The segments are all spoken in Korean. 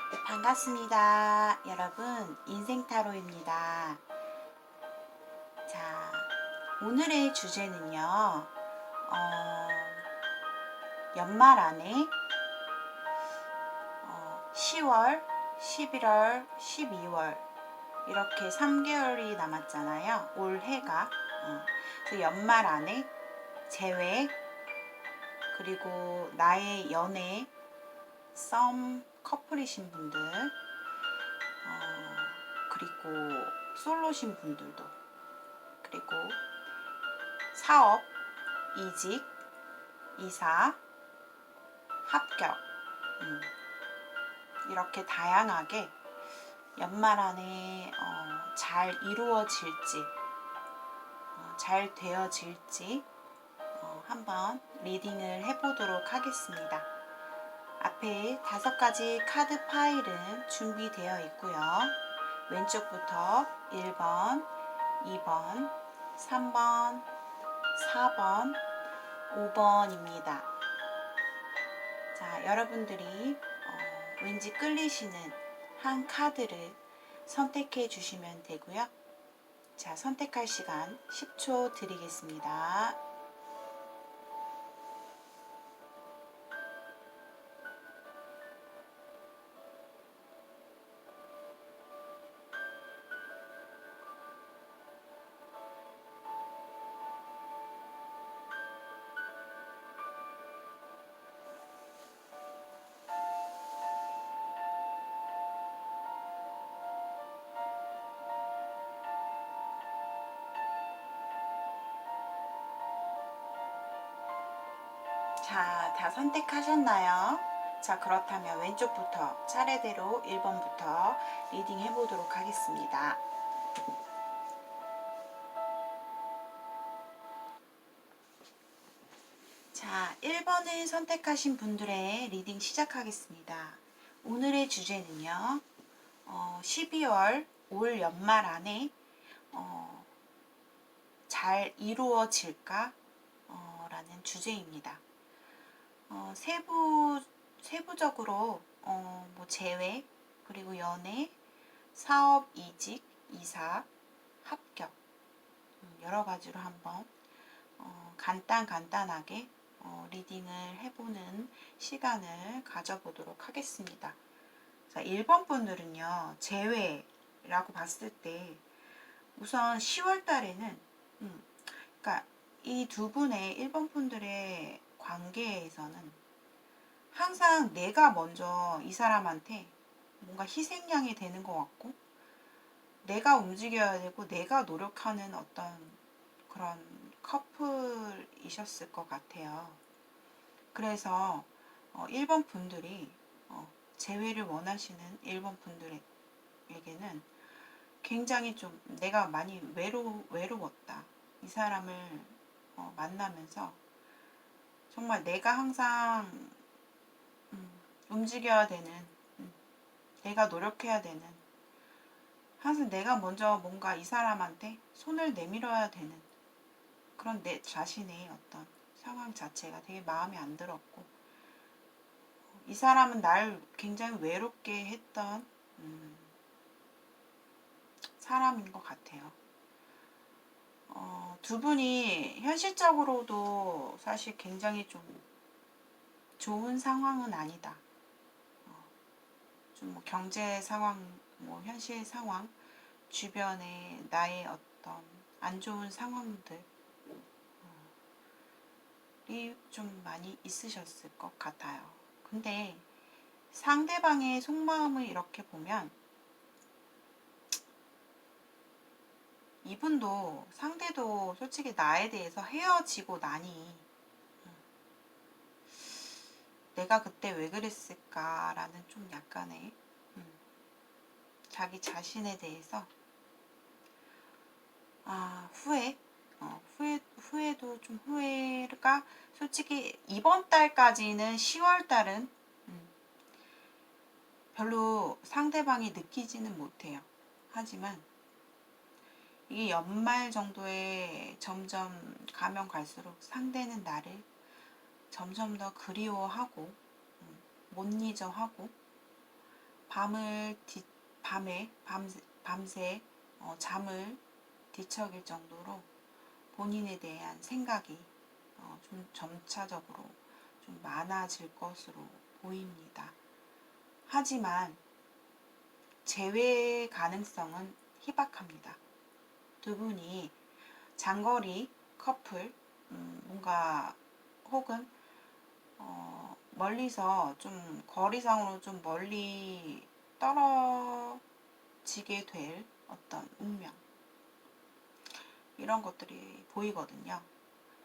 네, 반갑습니다. 여러분, 인생타로입니다. 자, 오늘의 주제는요, 연말 안에 10월, 11월, 12월 이렇게 3개월이 남았잖아요. 올해가. 그래서 연말 안에 재회, 그리고 나의 연애, 썸, 커플이신 분들, 그리고 솔로신 분들도, 그리고 사업, 이직, 이사, 합격, 이렇게 다양하게 연말 안에 잘 이루어질지, 잘 되어질지 한번 리딩을 해보도록 하겠습니다. 앞에 5가지 카드 파일은 준비되어 있고요. 왼쪽부터 1번, 2번, 3번, 4번, 5번입니다. 자, 여러분들이 왠지 끌리시는 한 카드를 선택해 주시면 되고요. 자, 선택할 시간 10초 드리겠습니다. 자, 다 선택하셨나요? 자, 그렇다면 왼쪽부터 차례대로 1번부터 리딩 해보도록 하겠습니다. 자, 1번을 선택하신 분들의 리딩 시작하겠습니다. 오늘의 주제는요, 12월 올 연말 안에 잘 이루어질까? 라는 주제입니다. 세부적으로 뭐 재회, 그리고 연애, 사업, 이직, 이사, 합격 여러 가지로 한번 간단하게 리딩을 해보는 시간을 가져보도록 하겠습니다. 자, 1번 분들은요, 재회라고 봤을 때 우선 10월 달에는 그러니까 이 두 분의 1번 분들의 관계에서는 항상 내가 먼저 이 사람한테 뭔가 희생양이 되는 것 같고, 내가 움직여야 되고 내가 노력하는 어떤 그런 커플이셨을 것 같아요. 그래서 1번 분들이 재회를 원하시는 1번 분들에게는 굉장히 좀 내가 많이 외로웠다. 이 사람을 만나면서 정말 내가 항상 움직여야 되는, 내가 노력해야 되는, 항상 내가 먼저 뭔가 이 사람한테 손을 내밀어야 되는 그런 내 자신의 어떤 상황 자체가 되게 마음에 안 들었고, 이 사람은 날 굉장히 외롭게 했던 사람인 것 같아요. 두 분이 현실적으로도 사실 굉장히 좀 좋은 상황은 아니다. 좀 뭐 경제 상황, 뭐 현실 상황, 주변에 나의 어떤 안 좋은 상황들이 좀 많이 있으셨을 것 같아요. 근데 상대방의 속마음을 이렇게 보면 이분도 상대도 솔직히 나에 대해서 헤어지고 나니 내가 그때 왜 그랬을까라는 좀 약간의 자기 자신에 대해서 후회도 좀 후회가 솔직히 이번 달까지는 10월 달은 별로 상대방이 느끼지는 못해요. 하지만 이게 연말 정도에 점점 가면 갈수록 상대는 나를 점점 더 그리워하고 못 잊어 하고 밤을 밤새 잠을 뒤척일 정도로 본인에 대한 생각이 좀 점차적으로 좀 많아질 것으로 보입니다. 하지만 재회 가능성은 희박합니다. 두 분이 장거리 커플, 뭔가 혹은 멀리서 좀 거리상으로 좀 멀리 떨어지게 될 어떤 운명, 이런 것들이 보이거든요.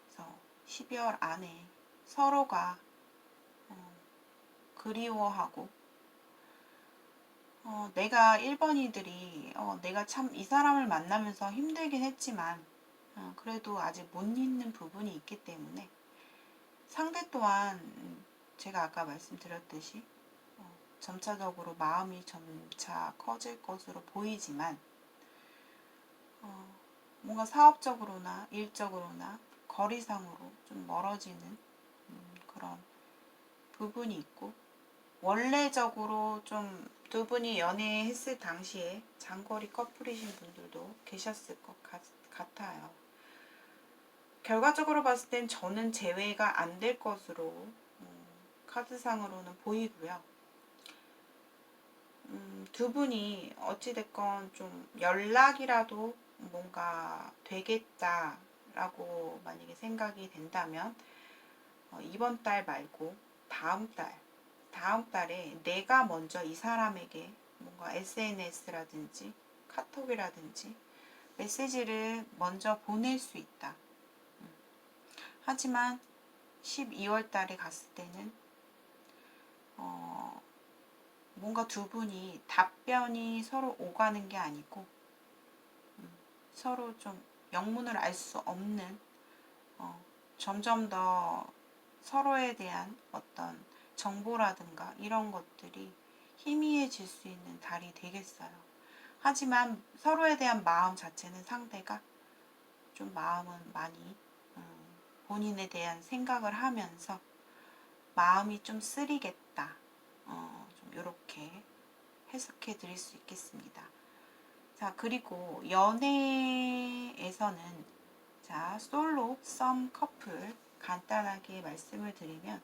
그래서 12월 안에 서로가 그리워하고 내가 1번이들이 내가 참 이 사람을 만나면서 힘들긴 했지만 그래도 아직 못 잊는 부분이 있기 때문에 상대 또한 제가 아까 말씀드렸듯이 점차적으로 마음이 점차 커질 것으로 보이지만 뭔가 사업적으로나 일적으로나 거리상으로 좀 멀어지는 그런 부분이 있고, 원래적으로 좀 두 분이 연애했을 당시에 장거리 커플이신 분들도 계셨을 것 같아요. 결과적으로 봤을 땐 저는 제외가 안 될 것으로 카드상으로는 보이고요. 두 분이 어찌됐건 좀 연락이라도 뭔가 되겠다라고 만약에 생각이 된다면 이번 달 말고 다음 달에 내가 먼저 이 사람에게 뭔가 SNS라든지 카톡이라든지 메시지를 먼저 보낼 수 있다. 하지만 12월 달에 갔을 때는 뭔가 두 분이 답변이 서로 오가는 게 아니고 서로 좀 영문을 알 수 없는 점점 더 서로에 대한 어떤 정보라든가 이런 것들이 희미해질 수 있는 달이 되겠어요. 하지만 서로에 대한 마음 자체는 상대가 좀 마음은 많이 본인에 대한 생각을 하면서 마음이 좀 쓰리겠다. 좀 이렇게 해석해 드릴 수 있겠습니다. 자, 그리고 연애에서는 자, 솔로, 썸, 커플 간단하게 말씀을 드리면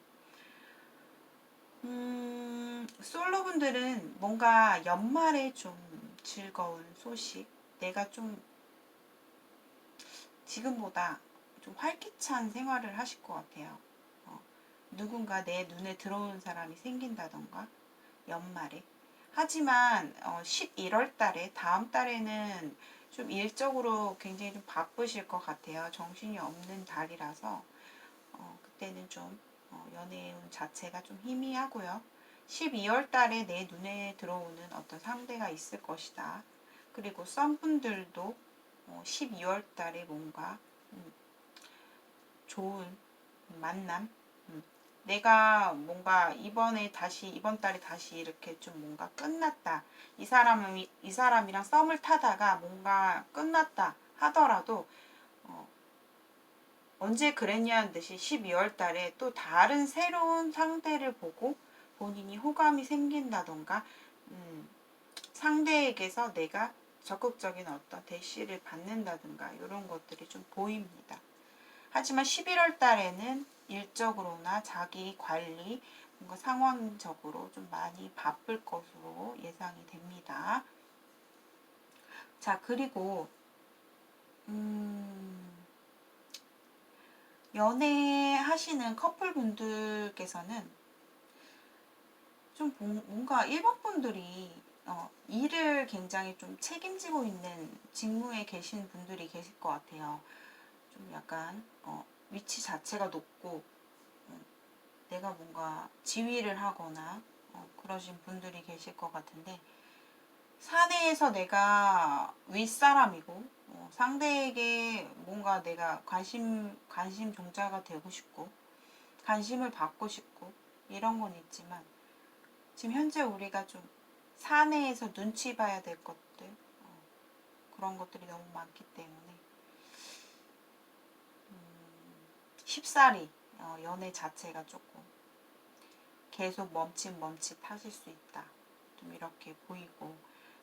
솔로분들은 뭔가 연말에 좀 즐거운 소식, 내가 좀 지금보다 좀 활기찬 생활을 하실 것 같아요. 누군가 내 눈에 들어오는 사람이 생긴다던가 연말에. 하지만 11월 달에 다음 달에는 좀 일적으로 굉장히 좀 바쁘실 것 같아요. 정신이 없는 달이라서 그때는 좀 연애운 자체가 좀 희미하고요. 12월 달에 내 눈에 들어오는 어떤 상대가 있을 것이다. 그리고 썸분들도 12월 달에 뭔가 좋은 만남, 내가 뭔가 이번 달에 다시 이렇게 좀 뭔가 끝났다. 이 사람이랑 썸을 타다가 뭔가 끝났다 하더라도 언제 그랬냐는 듯이 12월 달에 또 다른 새로운 상대를 보고 본인이 호감이 생긴다던가 상대에게서 내가 적극적인 어떤 대시를 받는다든가 이런 것들이 좀 보입니다. 하지만 11월 달에는 일적으로나 자기 관리, 뭔가 상황적으로 좀 많이 바쁠 것으로 예상이 됩니다. 자, 그리고 연애하시는 커플분들께서는 좀 뭔가 일본 분들이 일을 굉장히 좀 책임지고 있는 직무에 계신 분들이 계실 것 같아요. 좀 약간 위치 자체가 높고 내가 뭔가 지휘를 하거나 그러신 분들이 계실 것 같은데, 사내에서 내가 윗사람이고 상대에게 뭔가 내가 관심 종자가 되고 싶고 관심을 받고 싶고 이런 건 있지만, 지금 현재 우리가 좀 사내에서 눈치 봐야 될 것들, 그런 것들이 너무 많기 때문에 쉽사리 연애 자체가 조금 계속 멈칫 하실 수 있다. 좀 이렇게 보이고,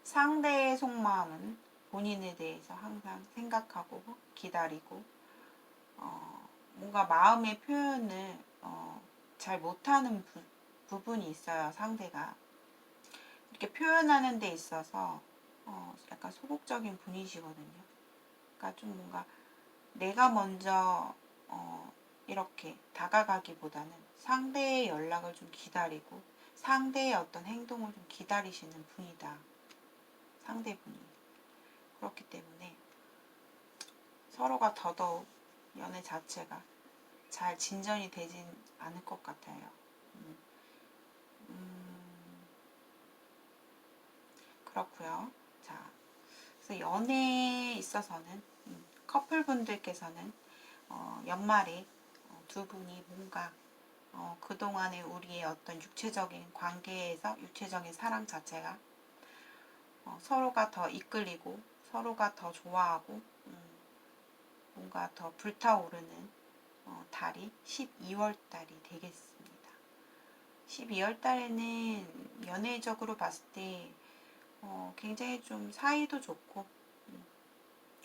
상대의 속마음은 본인에 대해서 항상 생각하고 기다리고, 뭔가 마음의 표현을 잘 못하는 부분이 있어요. 상대가 이렇게 표현하는 데 있어서 약간 소극적인 분이시거든요. 그러니까 좀 뭔가 내가 먼저 이렇게 다가가기보다는 상대의 연락을 좀 기다리고 상대의 어떤 행동을 좀 기다리시는 분이다. 상대분이. 그렇기 때문에 서로가 더더욱 연애 자체가 잘 진전이 되진 않을 것 같아요. 그렇고요. 자, 그래서 연애에 있어서는 커플분들께서는 연말에 두 분이 뭔가 그동안의 우리의 어떤 육체적인 관계에서 육체적인 사랑 자체가 서로가 더 이끌리고 서로가 더 좋아하고 뭔가 더 불타오르는 달이 12월 달이 되겠습니다. 12월 달에는 연애적으로 봤을 때 굉장히 좀 사이도 좋고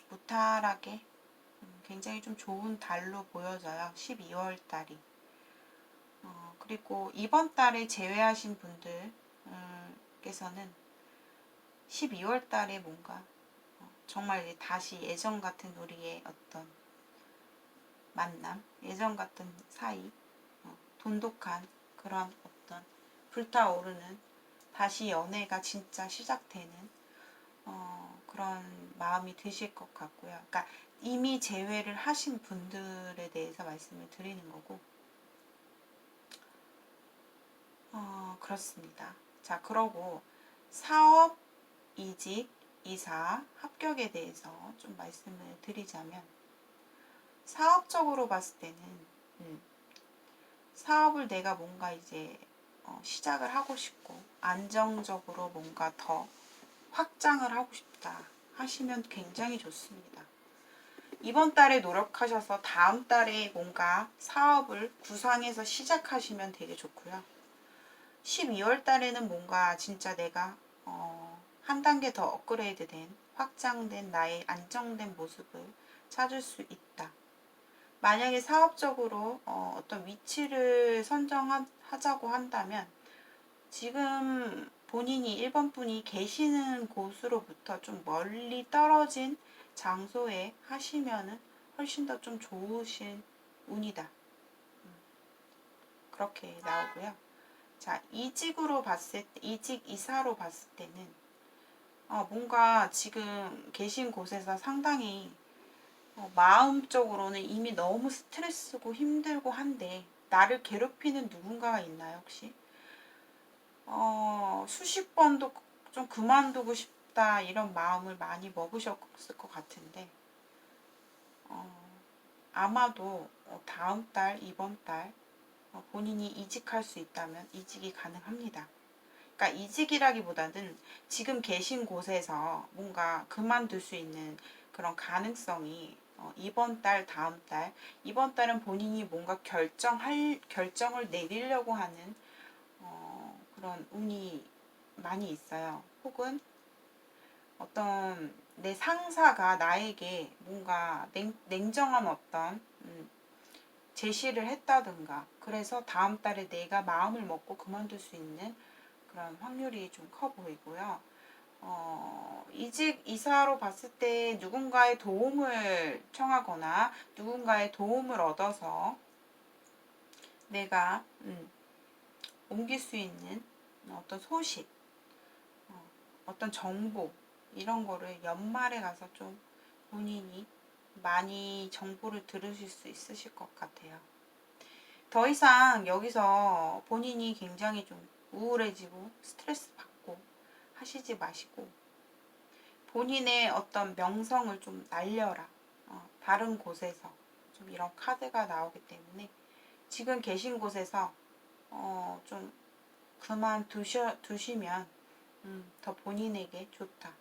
무탈하게 굉장히 좀 좋은 달로 보여져요. 12월 달이. 그리고 이번 달에 제외하신 분들께서는 12월 달에 뭔가 정말 다시 예전 같은 우리의 어떤 만남, 예전 같은 사이, 돈독한 그런 어떤 불타오르는 다시 연애가 진짜 시작되는 그런 마음이 드실 것 같고요. 그러니까 이미 제외를 하신 분들에 대해서 말씀을 드리는 거고, 그렇습니다. 자, 그러고 사업, 이직, 이사, 합격에 대해서 좀 말씀을 드리자면, 사업적으로 봤을 때는 사업을 내가 뭔가 이제 시작을 하고 싶고 안정적으로 뭔가 더 확장을 하고 싶다 하시면 굉장히 좋습니다. 이번 달에 노력하셔서 다음 달에 뭔가 사업을 구상해서 시작하시면 되게 좋고요. 12월 달에는 뭔가 진짜 내가 한 단계 더 업그레이드 된 확장된 나의 안정된 모습을 찾을 수 있다. 만약에 사업적으로 어떤 위치를 선정하자고 한다면 지금 본인이 1번 분이 계시는 곳으로부터 좀 멀리 떨어진 장소에 하시면은 훨씬 더 좀 좋으신 운이다. 그렇게 나오고요. 자, 이직으로 봤을 때, 이직, 이사로 봤을 때는 뭔가 지금 계신 곳에서 상당히 마음적으로는 이미 너무 스트레스고 힘들고 한데 나를 괴롭히는 누군가가 있나요, 혹시? 수십 번도 좀 그만두고 싶다 이런 마음을 많이 먹으셨을 것 같은데 아마도 다음 달, 이번 달 본인이 이직할 수 있다면 이직이 가능합니다. 그러니까 이직이라기보다는 지금 계신 곳에서 뭔가 그만둘 수 있는 그런 가능성이 이번 달, 다음 달, 이번 달은 본인이 뭔가 결정을 내리려고 하는 그런 운이 많이 있어요. 혹은 어떤 내 상사가 나에게 뭔가 냉정한 어떤 제시를 했다든가 그래서 다음 달에 내가 마음을 먹고 그만둘 수 있는 그런 확률이 좀 커 보이고요. 이직 이사로 봤을 때 누군가의 도움을 청하거나 누군가의 도움을 얻어서 내가 옮길 수 있는 어떤 소식, 어떤 정보 이런 거를 연말에 가서 좀 본인이 많이 정보를 들으실 수 있으실 것 같아요. 더 이상 여기서 본인이 굉장히 좀 우울해지고 스트레스 받고 하시지 마시고 본인의 어떤 명성을 좀 날려라. 다른 곳에서 좀 이런 카드가 나오기 때문에 지금 계신 곳에서 좀 두시면 더 본인에게 좋다.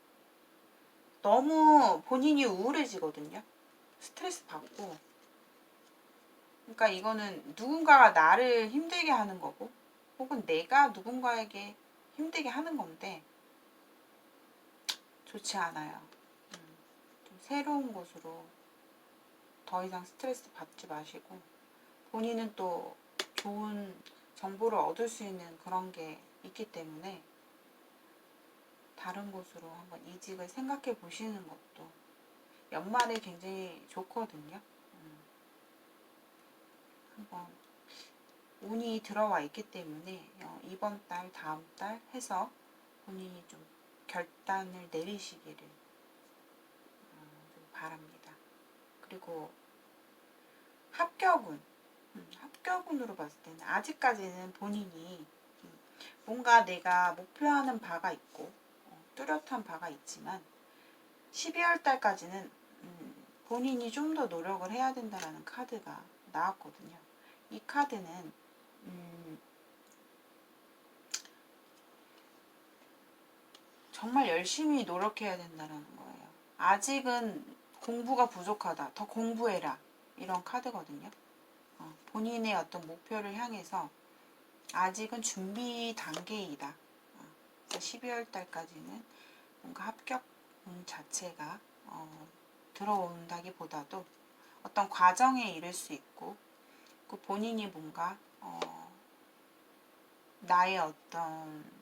너무 본인이 우울해지거든요. 스트레스 받고. 그러니까 이거는 누군가가 나를 힘들게 하는 거고 혹은 내가 누군가에게 힘들게 하는 건데 좋지 않아요. 좀 새로운 곳으로 더 이상 스트레스 받지 마시고, 본인은 또 좋은 정보를 얻을 수 있는 그런 게 있기 때문에 다른 곳으로 한번 이직을 생각해 보시는 것도 연말에 굉장히 좋거든요. 한번 운이 들어와 있기 때문에 이번 달, 다음 달 해서 본인이 좀 결단을 내리시기를 좀 바랍니다. 그리고 합격운으로 봤을 때는 아직까지는 본인이 뭔가 내가 목표하는 바가 있고 뚜렷한 바가 있지만 12월 달까지는 본인이 좀 더 노력을 해야 된다라는 카드가 나왔거든요. 이 카드는 정말 열심히 노력해야 된다는 거예요. 아직은 공부가 부족하다. 더 공부해라. 이런 카드거든요. 본인의 어떤 목표를 향해서 아직은 준비 단계이다. 12월 달까지는 뭔가 합격 자체가 들어온다기보다도 어떤 과정에 이를 수 있고, 그 본인이 뭔가 나의 어떤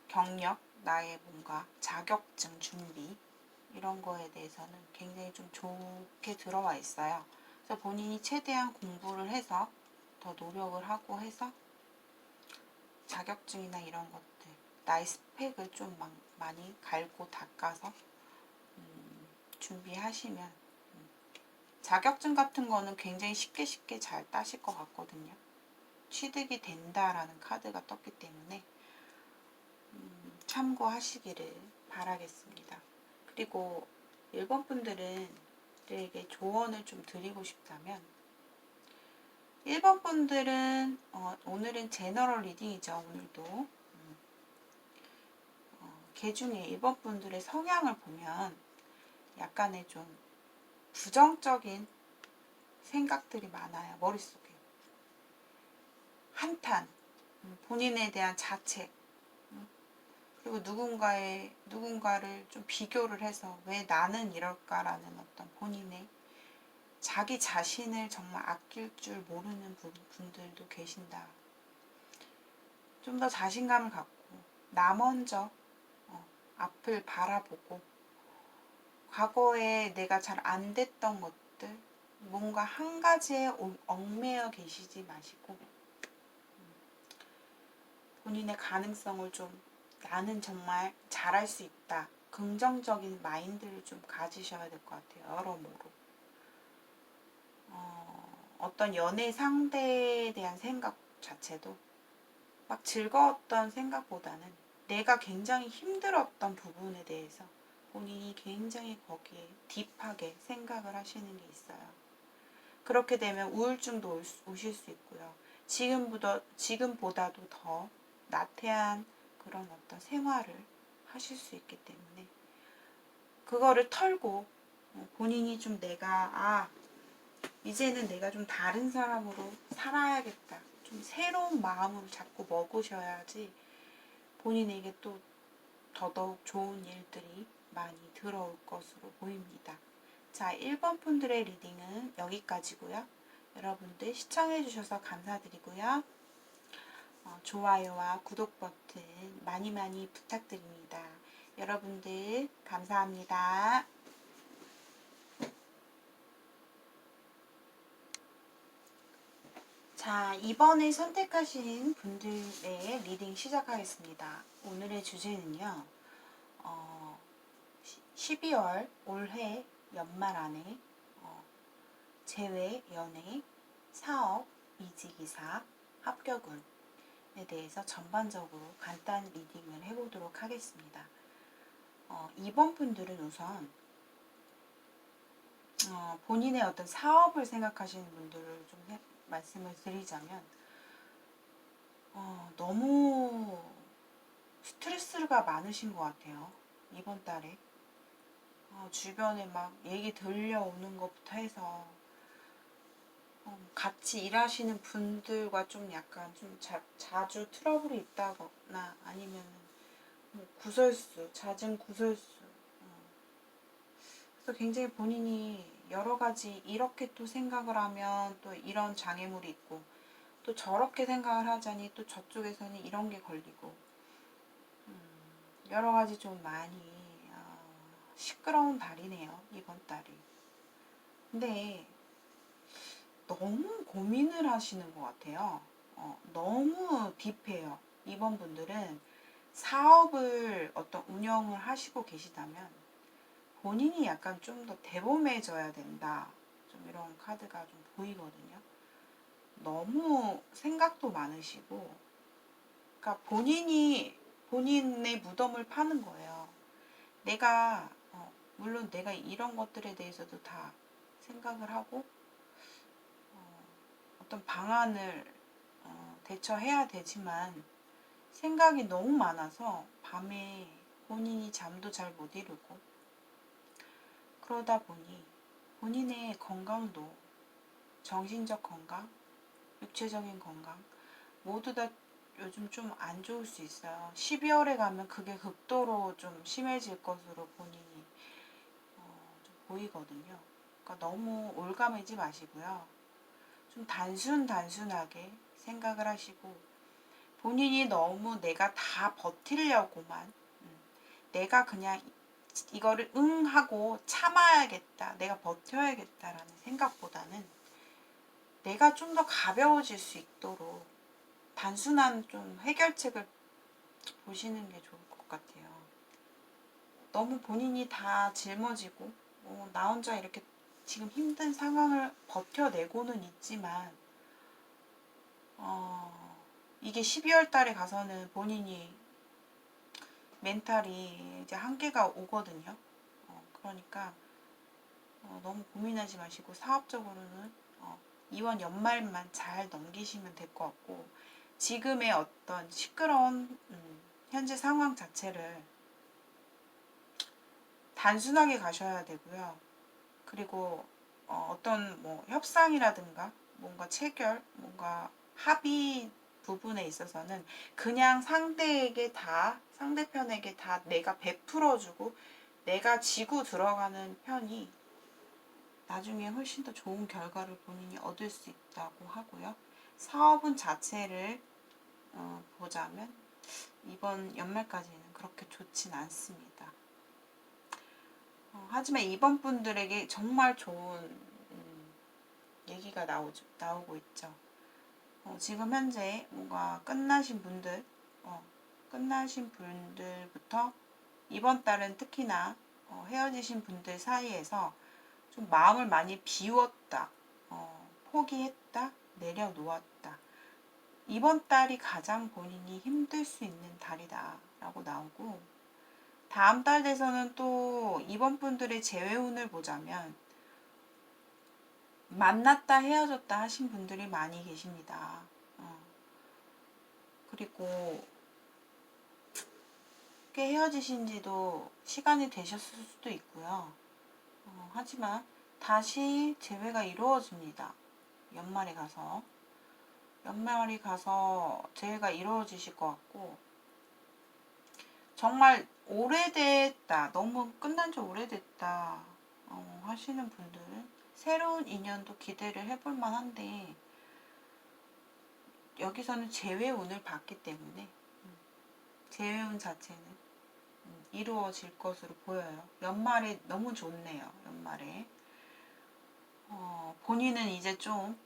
경력, 나의 뭔가 자격증 준비 이런 거에 대해서는 굉장히 좀 좋게 들어와 있어요. 그래서 본인이 최대한 공부를 해서 더 노력을 하고 해서 자격증이나 이런 것들, 나의 스펙을 좀 많이 갈고 닦아서 준비하시면 자격증 같은 거는 굉장히 쉽게 잘 따실 것 같거든요. 취득이 된다라는 카드가 떴기 때문에 참고하시기를 바라겠습니다. 그리고 1번 분들에게 조언을 좀 드리고 싶다면, 1번 분들은 오늘은 제너럴 리딩이죠. 오늘도 개 중에 1번 분들의 성향을 보면 약간의 좀 부정적인 생각들이 많아요. 머릿속에 한탄, 본인에 대한 자책, 그리고 누군가를 좀 비교를 해서 왜 나는 이럴까라는 어떤 본인의 자기 자신을 정말 아낄 줄 모르는 분들도 계신다. 좀 더 자신감을 갖고 나 먼저 앞을 바라보고, 과거에 내가 잘 안 됐던 것들, 뭔가 한 가지에 얽매여 계시지 마시고 본인의 가능성을 좀, 나는 정말 잘할 수 있다, 긍정적인 마인드를 좀 가지셔야 될 것 같아요. 여러모로 어떤 연애 상대에 대한 생각 자체도 막 즐거웠던 생각보다는 내가 굉장히 힘들었던 부분에 대해서 본인이 굉장히 거기에 딥하게 생각을 하시는 게 있어요. 그렇게 되면 우울증도 오실 수 있고요. 지금보다도 더 나태한 그런 어떤 생활을 하실 수 있기 때문에 그거를 털고 본인이 좀 이제는 내가 좀 다른 사람으로 살아야겠다, 좀 새로운 마음을 자꾸 먹으셔야지 본인에게 또 더더욱 좋은 일들이 많이 들어올 것으로 보입니다. 자, 1번 분들의 리딩은 여기까지고요. 여러분들 시청해주셔서 감사드리고요. 좋아요와 구독 버튼 많이 부탁드립니다. 여러분들 감사합니다. 자, 이번에 선택하신 분들의 리딩 시작하겠습니다. 오늘의 주제는요, 12월 올해 연말 안에 재회, 연애, 사업, 이직이사, 합격운에 대해서 전반적으로 간단 리딩을 해보도록 하겠습니다. 2번 분들은 우선 본인의 어떤 사업을 생각하시는 분들을 좀 말씀을 드리자면 너무 스트레스가 많으신 것 같아요. 이번 달에 주변에 막 얘기 들려오는 것부터 해서 같이 일하시는 분들과 좀 약간 좀 자주 트러블이 있다거나 아니면 뭐 구설수, 잦은 구설수. 그래서 굉장히 본인이 여러 가지 이렇게 또 생각을 하면 또 이런 장애물이 있고 또 저렇게 생각을 하자니 또 저쪽에서는 이런 게 걸리고 여러 가지 좀 많이 시끄러운 달이네요, 이번 달이. 근데 너무 고민을 하시는 것 같아요. 너무 딥해요. 이번 분들은 사업을 어떤 운영을 하시고 계시다면 본인이 약간 좀 더 대범해져야 된다. 좀 이런 카드가 좀 보이거든요. 너무 생각도 많으시고, 그러니까 본인이 본인의 무덤을 파는 거예요. 내가 물론 내가 이런 것들에 대해서도 다 생각을 하고 어떤 방안을 대처해야 되지만 생각이 너무 많아서 밤에 본인이 잠도 잘 못 이루고 그러다 보니 본인의 건강도 정신적 건강, 육체적인 건강 모두 다 요즘 좀 안 좋을 수 있어요. 12월에 가면 그게 극도로 좀 심해질 것으로 본인이 좀 보이거든요. 그러니까 너무 올가매지 마시고요. 좀 단순하게 생각을 하시고 본인이 너무 내가 다 버티려고만 내가 그냥 이거를 응 하고 참아야겠다, 내가 버텨야겠다라는 생각보다는 내가 좀 더 가벼워질 수 있도록 단순한 좀 해결책을 보시는 게 좋을 것 같아요. 너무 본인이 다 짊어지고 나 혼자 이렇게 지금 힘든 상황을 버텨내고는 있지만 이게 12월 달에 가서는 본인이 멘탈이 이제 한계가 오거든요. 그러니까 너무 고민하지 마시고 사업적으로는 이번 연말만 잘 넘기시면 될 것 같고 지금의 어떤 시끄러운 현재 상황 자체를 단순하게 가셔야 되고요. 그리고 어떤 뭐 협상이라든가 뭔가 체결, 뭔가 합의 부분에 있어서는 그냥 상대편에게 다 내가 베풀어주고 내가 지고 들어가는 편이 나중에 훨씬 더 좋은 결과를 본인이 얻을 수 있다고 하고요. 사업은 자체를 보자면 이번 연말까지는 그렇게 좋진 않습니다. 하지만 이번 분들에게 정말 좋은 얘기가 나오고 있죠. 지금 현재 뭔가 끝나신 분들부터 이번 달은 특히나 헤어지신 분들 사이에서 좀 마음을 많이 비웠다, 포기했다, 내려놓았다. 이번 달이 가장 본인이 힘들 수 있는 달이다 라고 나오고 다음 달 돼서는 또 이번 분들의 재회운을 보자면 만났다 헤어졌다 하신 분들이 많이 계십니다. 그리고 꽤 헤어지신 지도 시간이 되셨을 수도 있고요. 하지만 다시 재회가 이루어집니다. 연말이 가서 재회가 이루어지실 것 같고 정말 오래됐다, 너무 끝난 지 오래됐다 하시는 분들은 새로운 인연도 기대를 해볼 만한데 여기서는 재회운을 받기 때문에 재회운 자체는 이루어질 것으로 보여요. 연말에 너무 좋네요. 연말에 본인은 이제 좀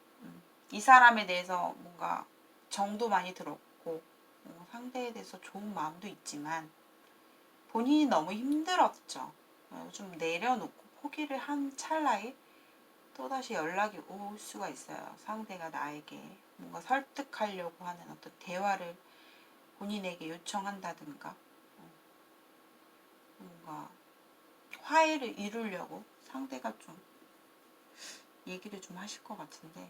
이 사람에 대해서 뭔가 정도 많이 들었고 상대에 대해서 좋은 마음도 있지만 본인이 너무 힘들었죠. 좀 내려놓고 포기를 한 찰나에 또다시 연락이 올 수가 있어요. 상대가 나에게 뭔가 설득하려고 하는 어떤 대화를 본인에게 요청한다든가 뭔가 화해를 이루려고 상대가 좀 얘기를 좀 하실 것 같은데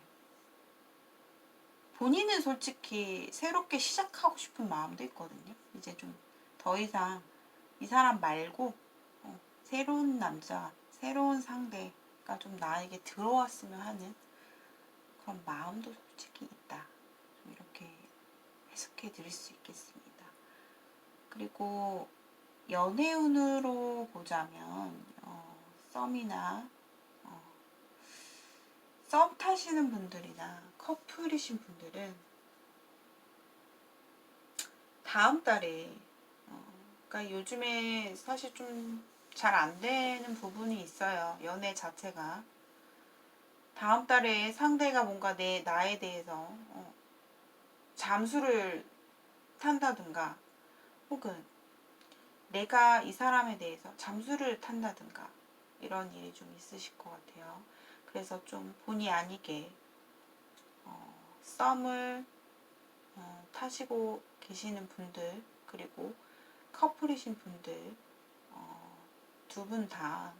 본인은 솔직히 새롭게 시작하고 싶은 마음도 있거든요. 이제 좀 더 이상 이 사람 말고 새로운 남자, 새로운 상대가 좀 나에게 들어왔으면 하는 그런 마음도 솔직히 있다. 좀 이렇게 해석해 드릴 수 있겠습니다. 그리고 연애운으로 보자면 썸이나 썸 타시는 분들이나 커플이신 분들은 다음 달에 그러니까 요즘에 사실 좀 잘 안 되는 부분이 있어요. 연애 자체가. 다음 달에 상대가 뭔가 나에 대해서 잠수를 탄다든가 혹은 내가 이 사람에 대해서 잠수를 탄다든가 이런 일이 좀 있으실 것 같아요. 그래서 좀 본의 아니게 썸을 타시고 계시는 분들 그리고 커플이신 분들 두 분 다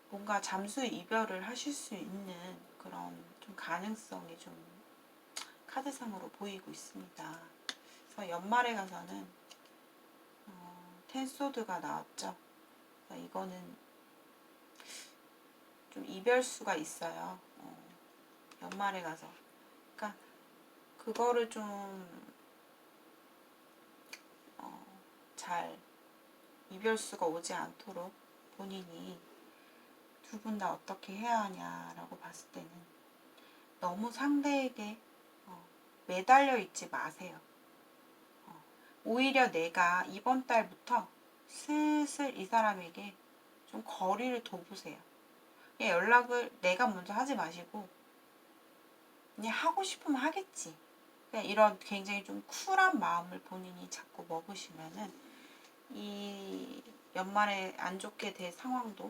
뭔가 잠수 이별을 하실 수 있는 그런 좀 가능성이 좀 카드상으로 보이고 있습니다. 그래서 연말에 가서는 텐소드가 나왔죠. 이거는 좀 이별수가 있어요. 연말에 가서. 그러니까 그거를 좀 잘 이별수가 오지 않도록 본인이 두 분 다 어떻게 해야 하냐라고 봤을 때는 너무 상대에게 매달려 있지 마세요. 오히려 내가 이번 달부터 슬슬 이 사람에게 좀 거리를 둬보세요. 그냥 연락을 내가 먼저 하지 마시고 그냥 하고 싶으면 하겠지. 그냥 이런 굉장히 좀 쿨한 마음을 본인이 자꾸 먹으시면은 이 연말에 안 좋게 될 상황도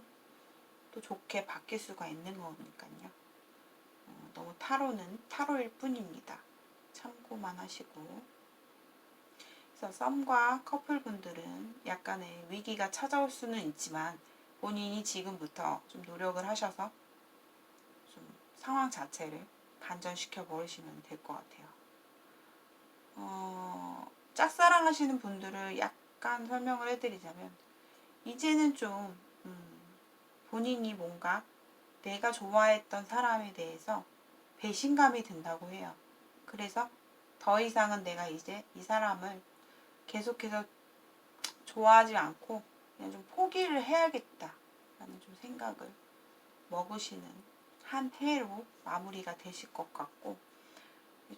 또 좋게 바뀔 수가 있는 거니까요. 너무 타로는 타로일 뿐입니다. 참고만 하시고. 그래서 썸과 커플분들은 약간의 위기가 찾아올 수는 있지만 본인이 지금부터 좀 노력을 하셔서 좀 상황 자체를 반전시켜 버리시면 될 것 같아요. 짝사랑 하시는 분들을 약간 설명을 해드리자면 이제는 좀 본인이 뭔가 내가 좋아했던 사람에 대해서 배신감이 든다고 해요. 그래서 더 이상은 내가 이제 이 사람을 계속해서 좋아하지 않고 그냥 좀 포기를 해야겠다라는 좀 생각을 먹으시는 한 해로 마무리가 되실 것 같고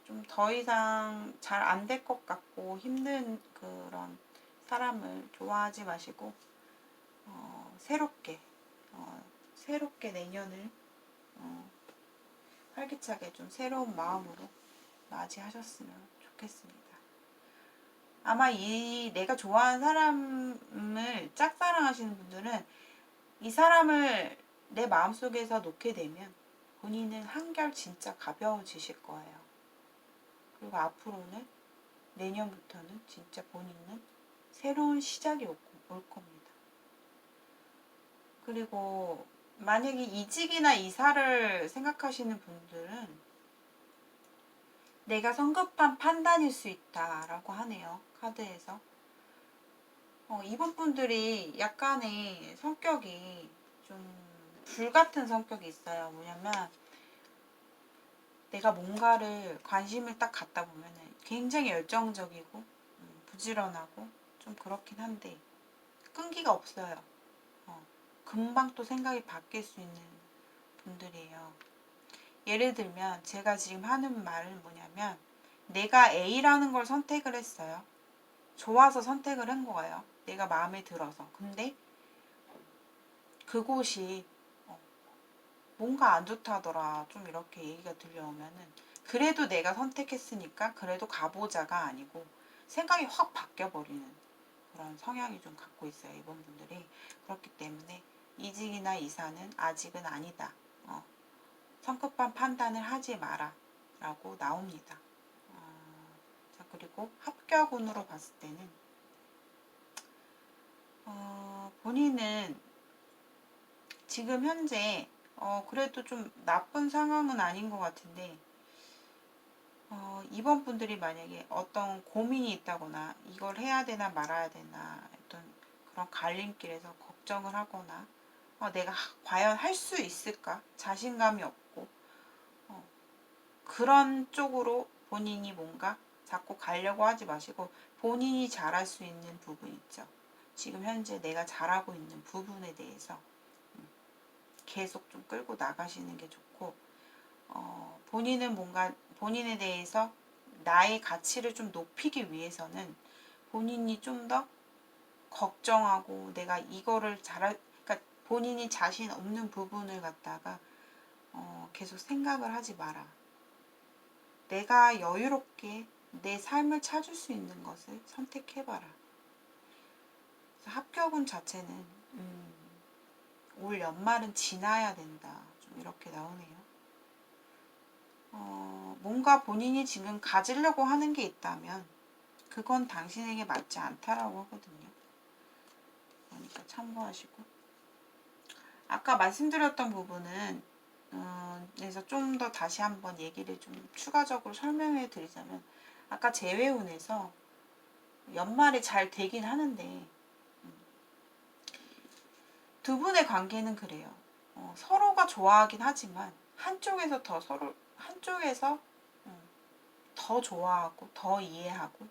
좀 더 이상 잘 안 될 것 같고 힘든 그런 사람을 좋아하지 마시고 새롭게 새롭게 내년을 활기차게 좀 새로운 마음으로 맞이하셨으면 좋겠습니다. 아마 이 내가 좋아하는 사람을 짝사랑하시는 분들은 이 사람을 내 마음속에서 놓게 되면 본인은 한결 진짜 가벼워지실 거예요. 그리고 앞으로는 내년부터는 진짜 본인은 새로운 시작이 올 겁니다. 그리고 만약에 이직이나 이사를 생각하시는 분들은 내가 성급한 판단일 수 있다라고 하네요. 카드에서. 이번 분들이 약간의 성격이 좀 불같은 성격이 있어요. 뭐냐면 내가 뭔가를 관심을 딱 갖다 보면은 굉장히 열정적이고 부지런하고 좀 그렇긴 한데 끈기가 없어요. 금방 또 생각이 바뀔 수 있는 분들이에요. 예를 들면 제가 지금 하는 말은 뭐냐면 내가 A라는 걸 선택을 했어요. 좋아서 선택을 한 거예요. 내가 마음에 들어서. 근데 그곳이 뭔가 안 좋다더라. 좀 이렇게 얘기가 들려오면은 그래도 내가 선택했으니까 그래도 가보자가 아니고 생각이 확 바뀌어버리는 그런 성향이 좀 갖고 있어요. 이번 분들이. 그렇기 때문에 이직이나 이사는 아직은 아니다. 성급한 판단을 하지 마라. 라고 나옵니다. 자, 그리고 합격운으로 봤을 때는 본인은 지금 현재 그래도 좀 나쁜 상황은 아닌 것 같은데 이번 분들이 만약에 어떤 고민이 있다거나 이걸 해야 되나 말아야 되나 어떤 그런 갈림길에서 걱정을 하거나 내가 과연 할 수 있을까 자신감이 없고 그런 쪽으로 본인이 뭔가 자꾸 가려고 하지 마시고 본인이 잘할 수 있는 부분 있죠. 지금 현재 내가 잘하고 있는 부분에 대해서 계속 좀 끌고 나가시는 게 좋고, 본인은 뭔가 본인에 대해서 나의 가치를 좀 높이기 위해서는 본인이 좀 더 걱정하고 내가 이거를 잘할, 그러니까 본인이 자신 없는 부분을 갖다가 계속 생각을 하지 마라. 내가 여유롭게 내 삶을 찾을 수 있는 것을 선택해봐라. 그래서 합격운 자체는 올 연말은 지나야 된다. 좀 이렇게 나오네요. 뭔가 본인이 지금 가지려고 하는 게 있다면 그건 당신에게 맞지 않다라고 하거든요. 그러니까 참고하시고, 아까 말씀드렸던 부분은 그래서 좀 더 다시 한번 얘기를 좀 추가적으로 설명해 드리자면, 아까 재회운에서 연말에 잘 되긴 하는데 두 분의 관계는 그래요. 서로가 좋아하긴 하지만 한쪽에서 더 좋아하고 더 이해하고,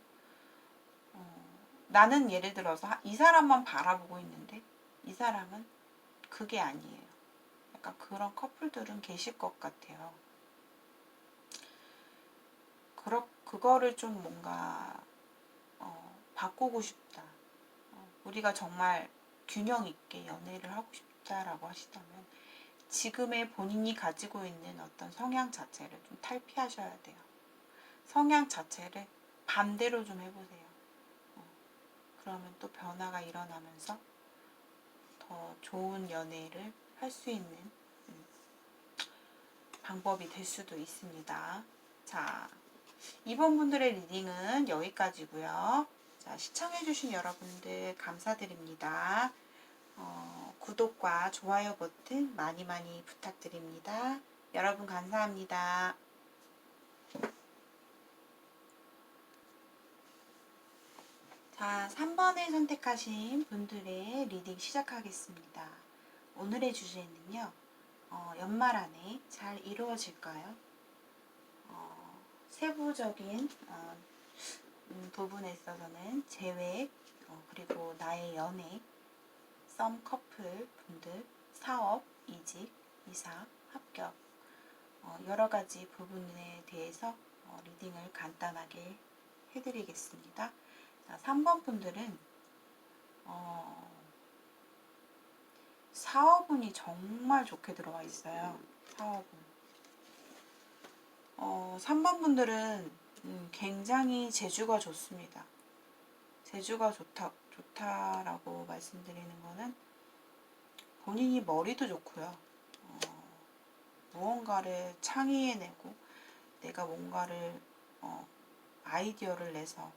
나는 예를 들어서 이 사람만 바라보고 있는데 이 사람은 그게 아니에요. 약간 그런 커플들은 계실 것 같아요. 그거를 좀 뭔가 바꾸고 싶다. 우리가 정말 균형 있게 연애를 하고 싶다라고 하시다면 지금의 본인이 가지고 있는 어떤 성향 자체를 좀 탈피하셔야 돼요. 성향 자체를 반대로 좀 해보세요. 그러면 또 변화가 일어나면서 더 좋은 연애를 할 수 있는 방법이 될 수도 있습니다. 자, 이번 분들의 리딩은 여기까지고요. 자, 시청해주신 여러분들 감사드립니다. 구독과 좋아요 버튼 많이 많이 부탁드립니다. 여러분 감사합니다. 자, 3번을 선택하신 분들의 리딩 시작하겠습니다. 오늘의 주제는요, 연말 안에 잘 이루어질까요? 세부적인 부분에 있어서는 재획, 그리고 나의 연애, 썸 커플 분들, 사업, 이직, 이사, 합격, 여러 가지 부분에 대해서 리딩을 간단하게 해드리겠습니다. 자, 3번 분들은 사업운이 정말 좋게 들어와 있어요. 사업운. 3번 분들은 굉장히 재주가 좋습니다. 재주가 좋다라고 말씀드리는 거는 본인이 머리도 좋고요. 무언가를 창의해내고 내가 뭔가를 아이디어를 내서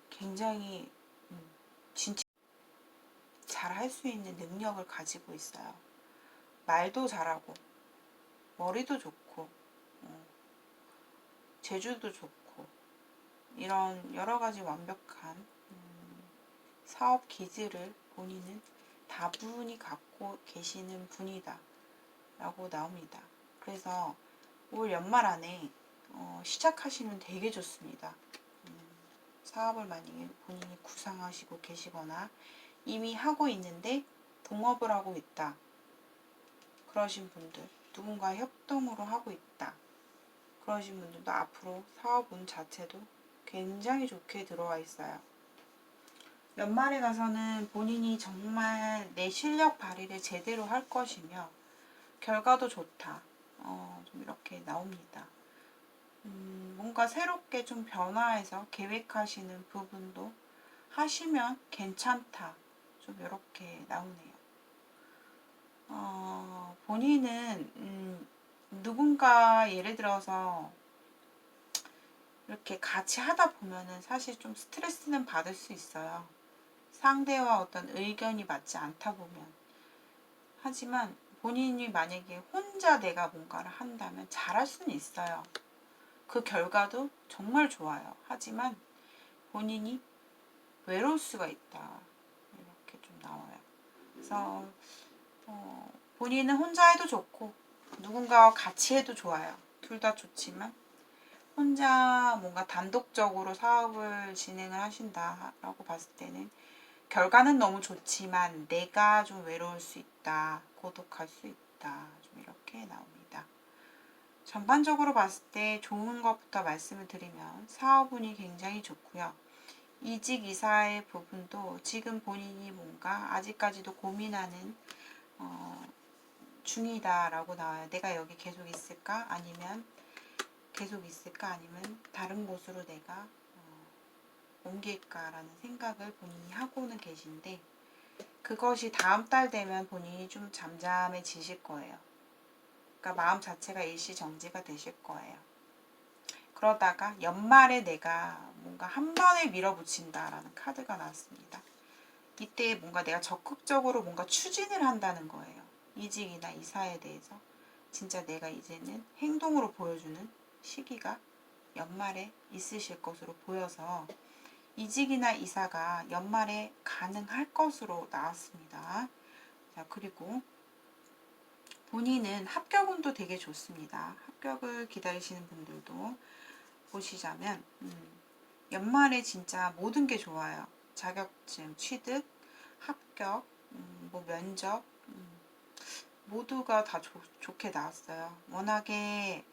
굉장히 진짜 잘 할 수 있는 능력을 가지고 있어요. 말도 잘하고 머리도 좋고 재주도 좋고 이런 여러 가지 완벽한 사업 기질을 본인은 다분히 갖고 계시는 분이다 라고 나옵니다. 그래서 올 연말 안에 시작하시면 되게 좋습니다. 사업을 많이 본인이 구상하시고 계시거나 이미 하고 있는데 동업을 하고 있다. 그러신 분들, 누군가 협동으로 하고 있다. 그러신 분들도 앞으로 사업운 자체도 굉장히 좋게 들어와 있어요. 연말에 가서는 본인이 정말 내 실력 발휘를 제대로 할 것이며 결과도 좋다. 좀 이렇게 나옵니다. 뭔가 새롭게 좀 변화해서 계획하시는 부분도 하시면 괜찮다. 좀 이렇게 나오네요. 본인은 누군가 예를 들어서 이렇게 같이 하다 보면은 사실 좀 스트레스는 받을 수 있어요. 상대와 어떤 의견이 맞지 않다 보면. 하지만 본인이 만약에 혼자 내가 뭔가를 한다면 잘할 수는 있어요. 그 결과도 정말 좋아요. 하지만 본인이 외로울 수가 있다. 이렇게 좀 나와요. 그래서 본인은 혼자 해도 좋고 누군가와 같이 해도 좋아요. 둘 다 좋지만 혼자 뭔가 단독적으로 사업을 진행을 하신다라고 봤을 때는 결과는 너무 좋지만 내가 좀 외로울 수 있다, 고독할 수 있다, 좀 이렇게 나옵니다. 전반적으로 봤을 때 좋은 것부터 말씀을 드리면 사업운이 굉장히 좋고요. 이직 이사의 부분도 지금 본인이 뭔가 아직까지도 고민하는 중이다라고 나와요. 내가 여기 계속 있을까? 아니면 다른 곳으로 내가 옮길까라는 생각을 본인이 하고는 계신데 그것이 다음 달 되면 본인이 좀 잠잠해지실 거예요. 그러니까 마음 자체가 일시정지가 되실 거예요. 그러다가 연말에 내가 뭔가 한 번에 밀어붙인다라는 카드가 나왔습니다. 이때 뭔가 내가 적극적으로 뭔가 추진을 한다는 거예요. 이직이나 이사에 대해서 진짜 내가 이제는 행동으로 보여주는 시기가 연말에 있으실 것으로 보여서 이직이나 이사가 연말에 가능할 것으로 나왔습니다. 자, 그리고 본인은 합격운도 되게 좋습니다. 합격을 기다리시는 분들도 보시자면 연말에 진짜 모든 게 좋아요. 자격증, 취득, 합격, 뭐 면접 모두가 다 좋게 나왔어요. 워낙에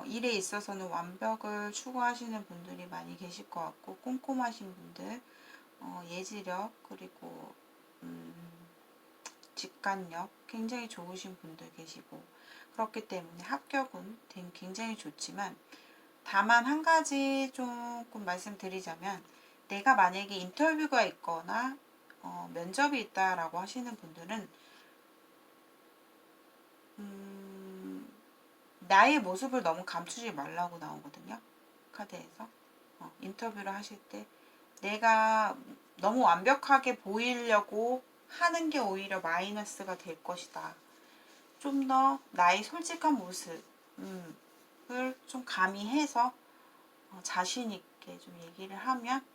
일에 있어서는 완벽을 추구하시는 분들이 많이 계실 것 같고 꼼꼼하신 분들, 예지력 그리고 직관력 굉장히 좋으신 분들 계시고 그렇기 때문에 합격은 굉장히 좋지만 다만 한 가지 조금 말씀드리자면 내가 만약에 인터뷰가 있거나 면접이 있다라고 하시는 분들은 나의 모습을 너무 감추지 말라고 나오거든요. 카드에서 인터뷰를 하실 때 내가 너무 완벽하게 보이려고 하는 게 오히려 마이너스가 될 것이다. 좀 더 나의 솔직한 모습을 좀 가미해서 자신 있게 좀 얘기를 하면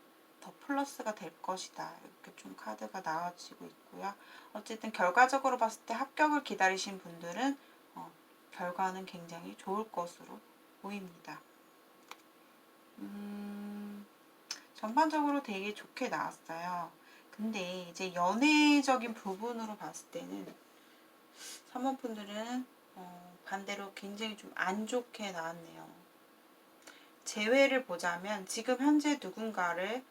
더 플러스가 될 것이다. 이렇게 좀 카드가 나와지고 있고요. 어쨌든 결과적으로 봤을 때 합격을 기다리신 분들은 결과는 굉장히 좋을 것으로 보입니다. 전반적으로 되게 좋게 나왔어요. 근데 이제 연애적인 부분으로 봤을 때는 3번 분들은 반대로 굉장히 좀 안 좋게 나왔네요. 재회를 보자면 지금 현재 누군가를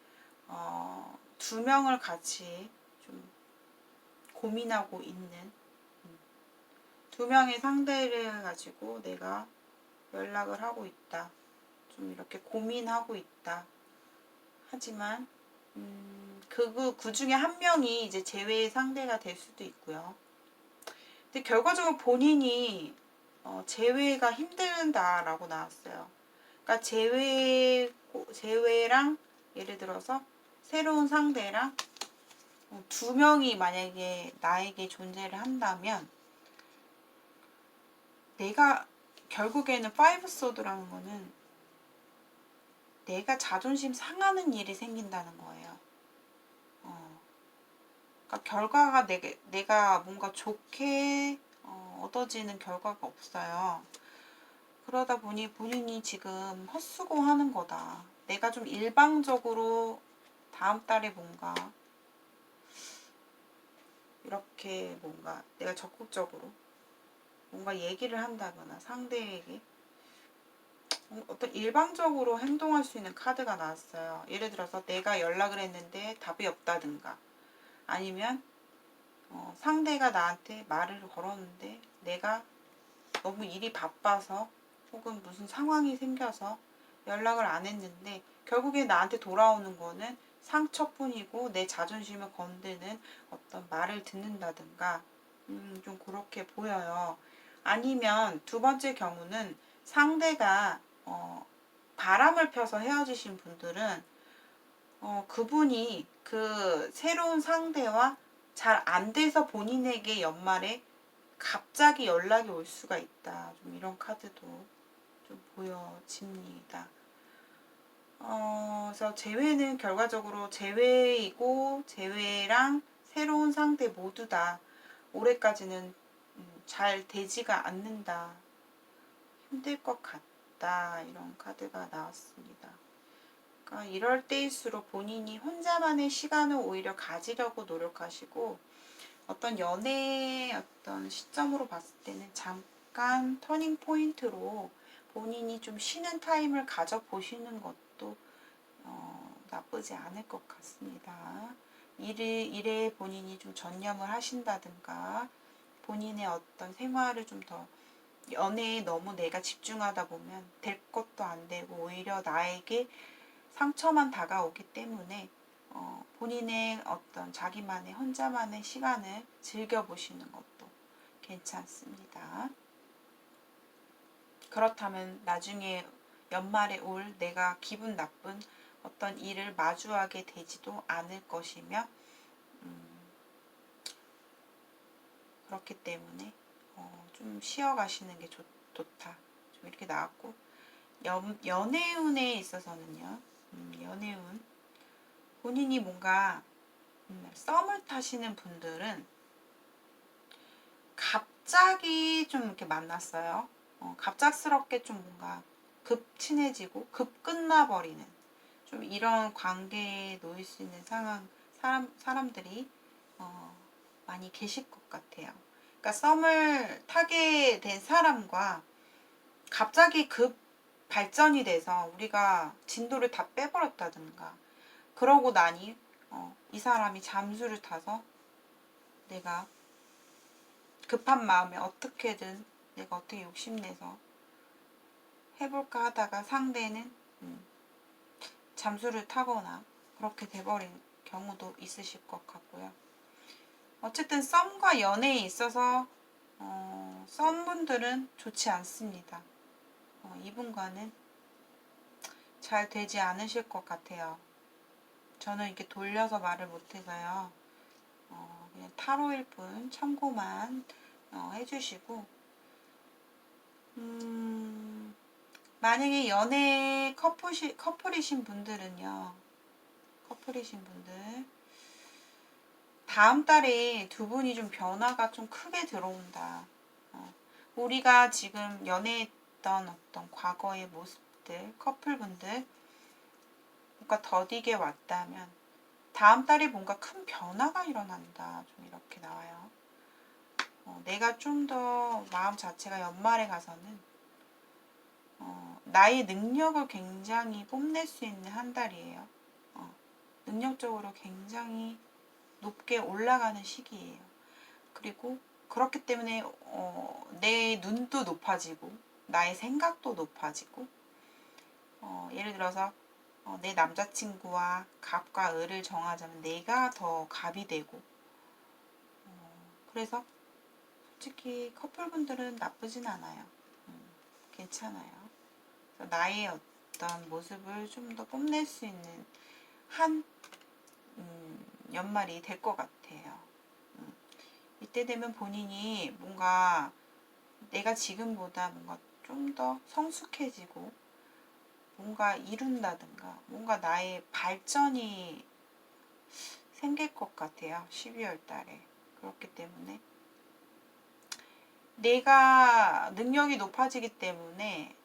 두 명을 같이 좀 고민하고 있는 두 명의 상대를 가지고 내가 연락을 하고 있다. 좀 이렇게 고민하고 있다. 하지만 그 중에 한 명이 이제 재회의 상대가 될 수도 있고요. 근데 결과적으로 본인이 재회가 힘들다라고 나왔어요. 그러니까 재회랑 예를 들어서 새로운 상대랑 두 명이 만약에 나에게 존재를 한다면 내가 결국에는 파이브 소드라는 거는 내가 자존심 상하는 일이 생긴다는 거예요. 그러니까 결과가 내가 뭔가 좋게 얻어지는 결과가 없어요. 그러다 보니 본인이 지금 헛수고하는 거다. 내가 좀 일방적으로 다음 달에 뭔가 이렇게 뭔가 내가 적극적으로 뭔가 얘기를 한다거나 상대에게 어떤 일방적으로 행동할 수 있는 카드가 나왔어요. 예를 들어서 내가 연락을 했는데 답이 없다든가 아니면 상대가 나한테 말을 걸었는데 내가 너무 일이 바빠서 혹은 무슨 상황이 생겨서 연락을 안 했는데 결국에 나한테 돌아오는 거는 상처뿐이고 내 자존심을 건드는 어떤 말을 듣는다든가 좀 그렇게 보여요. 아니면 두 번째 경우는 상대가 바람을 펴서 헤어지신 분들은 그분이 그 새로운 상대와 잘 안 돼서 본인에게 연말에 갑자기 연락이 올 수가 있다. 좀 이런 카드도 좀 보여집니다. 그래서 재회는 결과적으로 재회이고 재회랑 새로운 상대 모두 다 올해까지는 잘 되지가 않는다. 힘들 것 같다. 이런 카드가 나왔습니다. 그러니까 이럴 때일수록 본인이 혼자만의 시간을 오히려 가지려고 노력하시고 어떤 연애의 어떤 시점으로 봤을 때는 잠깐 터닝 포인트로 본인이 좀 쉬는 타임을 가져보시는 것도 나쁘지 않을 것 같습니다. 일에 본인이 좀 전념을 하신다든가 본인의 어떤 생활을 좀 더 연애에 너무 내가 집중하다 보면 될 것도 안 되고 오히려 나에게 상처만 다가오기 때문에 본인의 어떤 자기만의 혼자만의 시간을 즐겨보시는 것도 괜찮습니다. 그렇다면 나중에 연말에 올 내가 기분 나쁜 어떤 일을 마주하게 되지도 않을 것이며 그렇기 때문에 좀 쉬어가시는 게 좋다. 좀 이렇게 나왔고 연애운에 있어서는요. 연애운 본인이 뭔가 썸을 타시는 분들은 갑자기 좀 이렇게 만났어요. 갑작스럽게 좀 뭔가 급 친해지고 급 끝나버리는 좀 이런 관계에 놓일 수 있는 사람들이 많이 계실 것 같아요. 그러니까 썸을 타게 된 사람과 갑자기 급 발전이 돼서 우리가 진도를 다 빼버렸다든가 그러고 나니 이 사람이 잠수를 타서 내가 급한 마음에 어떻게든 내가 어떻게 욕심내서 해볼까 하다가 상대는 잠수를 타거나 그렇게 돼버린 경우도 있으실 것 같고요. 어쨌든 썸과 연애에 있어서 썸분들은 좋지 않습니다. 이분과는 잘 되지 않으실 것 같아요. 저는 이렇게 돌려서 말을 못해서요. 그냥 타로일 뿐 참고만 해주시고 만약에 연애 커플이신 분들은요. 커플이신 분들 다음 달에 두 분이 좀 변화가 좀 크게 들어온다. 우리가 지금 연애했던 어떤 과거의 모습들, 커플분들 뭔가 더디게 왔다면 다음 달에 뭔가 큰 변화가 일어난다. 좀 이렇게 나와요. 내가 좀 더 마음 자체가 연말에 가서는 나의 능력을 굉장히 뽐낼 수 있는 한 달이에요. 능력적으로 굉장히 높게 올라가는 시기예요. 그리고 그렇기 때문에 내 눈도 높아지고 나의 생각도 높아지고 예를 들어서 내 남자친구와 갑과 을을 정하자면 내가 더 갑이 되고 그래서 솔직히 커플분들은 나쁘진 않아요. 괜찮아요. 그래서 나의 어떤 모습을 좀 더 뽐낼 수 있는 한 연말이 될 것 같아요. 이때 되면 본인이 뭔가 내가 지금보다 뭔가 좀 더 성숙해지고 뭔가 이룬다든가 뭔가 나의 발전이 생길 것 같아요. 12월 달에. 그렇기 때문에 내가 능력이 높아지기 때문에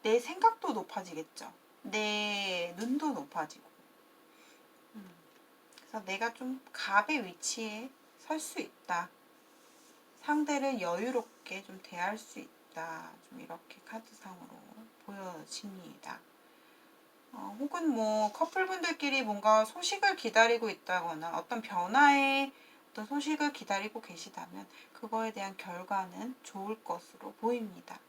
내 생각도 높아지겠죠. 내 눈도 높아지고. 그래서 내가 좀 갑의 위치에 설 수 있다. 상대를 여유롭게 좀 대할 수 있다. 좀 이렇게 카드상으로 보여집니다. 혹은 뭐 커플분들끼리 뭔가 소식을 기다리고 있다거나 어떤 변화의 어떤 소식을 기다리고 계시다면 그거에 대한 결과는 좋을 것으로 보입니다.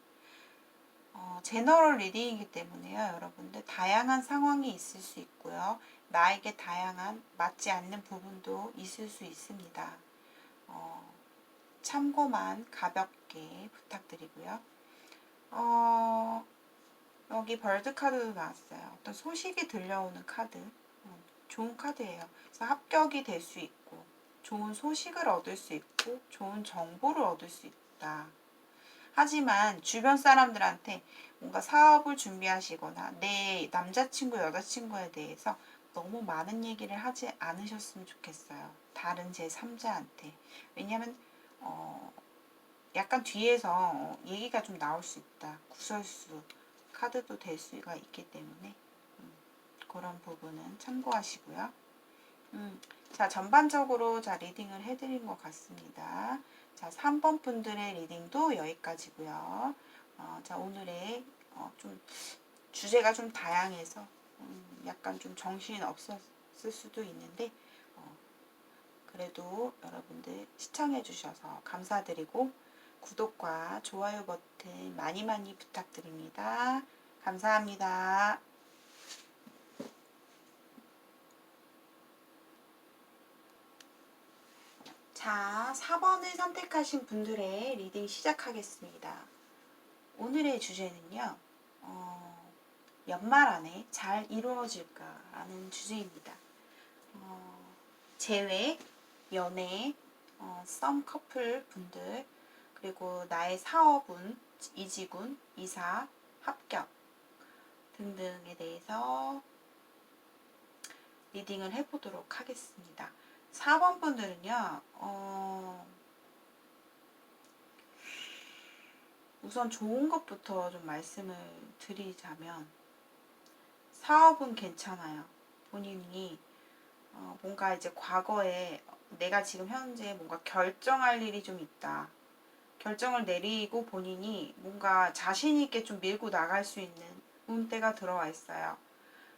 제너럴 리딩이기 때문에요. 여러분들 다양한 상황이 있을 수 있고요. 나에게 다양한 맞지 않는 부분도 있을 수 있습니다. 참고만 가볍게 부탁드리고요. 여기 벌드 카드도 나왔어요. 어떤 소식이 들려오는 카드. 좋은 카드예요. 그래서 합격이 될 수 있고 좋은 소식을 얻을 수 있고 좋은 정보를 얻을 수 있다. 하지만 주변 사람들한테 뭔가 사업을 준비하시거나 내 남자친구, 여자친구에 대해서 너무 많은 얘기를 하지 않으셨으면 좋겠어요. 다른 제3자한테. 왜냐하면 약간 뒤에서 얘기가 좀 나올 수 있다. 구설수 카드도 될 수가 있기 때문에 그런 부분은 참고하시고요. 자, 전반적으로 자 리딩을 해드린 것 같습니다. 자, 3번 분들의 리딩도 여기까지고요. 자, 오늘의 좀 주제가 좀 다양해서 약간 좀 정신이 없었을 수도 있는데 그래도 여러분들 시청해 주셔서 감사드리고 구독과 좋아요 버튼 많이 많이 부탁드립니다. 감사합니다. 자, 4번을 선택하신 분들의 리딩 시작하겠습니다. 오늘의 주제는요, 연말 안에 잘 이루어질까라는 주제입니다. 재회, 연애, 썸 커플 분들, 그리고 나의 사업운, 이직운, 이사, 합격 등등에 대해서 리딩을 해보도록 하겠습니다. 4번 분들은요, 우선 좋은 것부터 좀 말씀을 드리자면, 사업은 괜찮아요. 본인이 뭔가 이제 과거에 내가 지금 현재 뭔가 결정할 일이 좀 있다. 결정을 내리고 본인이 뭔가 자신있게 좀 밀고 나갈 수 있는 운때가 들어와 있어요.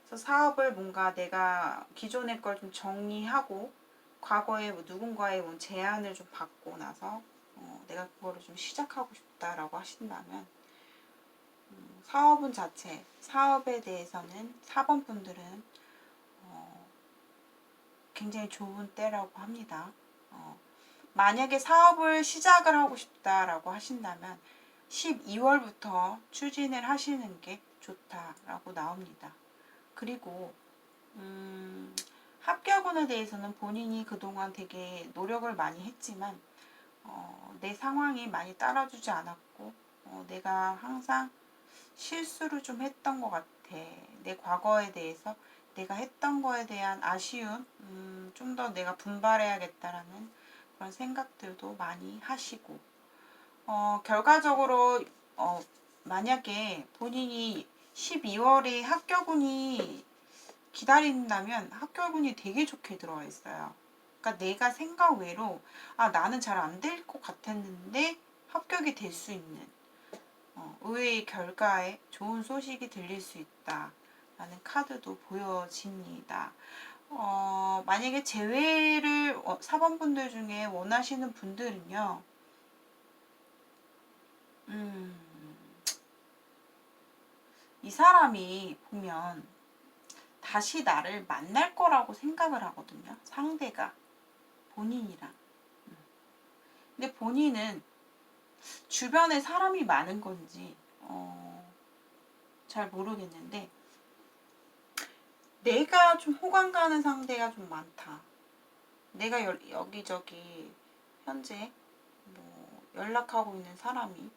그래서 사업을 뭔가 내가 기존의 걸 좀 정리하고 과거에 뭐 누군가의 뭐 제안을 좀 받고 나서 내가 그거를 좀 시작하고 싶다라고 하신다면 사업은 자체, 사업에 대해서는 4번 분들은 굉장히 좋은 때라고 합니다. 만약에 사업을 시작을 하고 싶다라고 하신다면 12월부터 추진을 하시는 게 좋다라고 나옵니다. 그리고 합격운에 대해서는 본인이 그동안 되게 노력을 많이 했지만 내 상황이 많이 따라주지 않았고 내가 항상 실수를 좀 했던 것 같아. 내 과거에 대해서 내가 했던 거에 대한 아쉬움, 좀 더 내가 분발해야겠다라는 그런 생각들도 많이 하시고 결과적으로 만약에 본인이 12월에 합격운이 기다린다면 합격운이 되게 좋게 들어와 있어요. 그러니까 내가 생각 외로 나는 잘 안 될 것 같았는데 합격이 될 수 있는 의외의 결과에 좋은 소식이 들릴 수 있다 라는 카드도 보여집니다. 만약에 재회를 4번 분들 중에 원하시는 분들은요, 이 사람이 보면 다시 나를 만날 거라고 생각을 하거든요. 상대가 본인이랑. 근데 본인은 주변에 사람이 많은 건지 잘 모르겠는데 내가 좀 호감 가는 상대가 좀 많다. 내가 여기저기 현재 뭐 연락하고 있는 사람이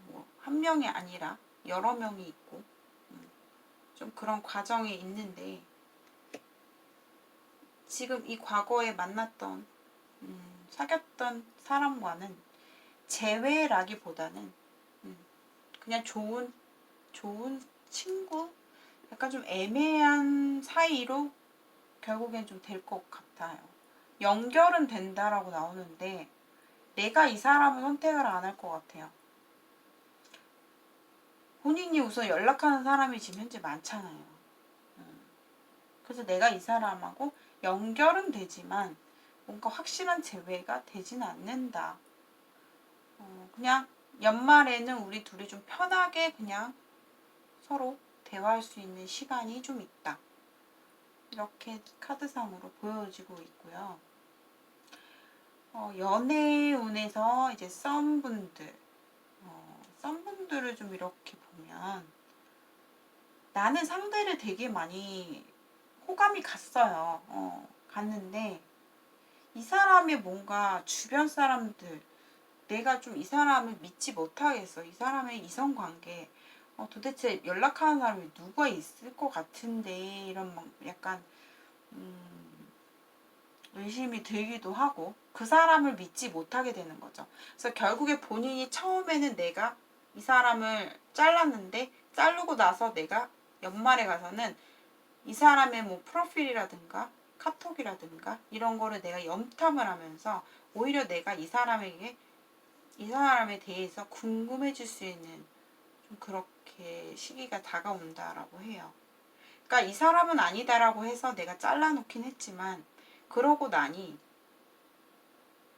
뭐 한 명이 아니라 여러 명이 있고 좀 그런 과정에 있는데 지금 이 과거에 만났던 사귀었던 사람과는 재회라기보다는 그냥 좋은 친구? 약간 좀 애매한 사이로 결국엔 좀 될 것 같아요. 연결은 된다라고 나오는데 내가 이 사람을 선택을 안 할 것 같아요. 본인이 우선 연락하는 사람이 지금 현재 많잖아요. 그래서 내가 이 사람하고 연결은 되지만 뭔가 확실한 재회가 되진 않는다. 그냥 연말에는 우리 둘이 좀 편하게 그냥 서로 대화할 수 있는 시간이 좀 있다. 이렇게 카드상으로 보여지고 있고요. 연애운에서 이제 썸분들을 좀 이렇게 보면 나는 상대를 되게 많이 호감이 갔어요. 갔는데 이 사람의 뭔가 주변 사람들 내가 좀 이 사람을 믿지 못하겠어. 이 사람의 이성관계 도대체 연락하는 사람이 누가 있을 것 같은데 이런 막 약간 의심이 들기도 하고 그 사람을 믿지 못하게 되는 거죠. 그래서 결국에 본인이 처음에는 내가 이 사람을 잘랐는데 자르고 나서 내가 연말에 가서는 이 사람의 뭐 프로필이라든가 카톡이라든가 이런 거를 내가 염탐을 하면서 오히려 내가 이 사람에 대해서 궁금해질 수 있는 좀 그렇게 시기가 다가온다라고 해요. 그러니까 이 사람은 아니다라고 해서 내가 잘라놓긴 했지만 그러고 나니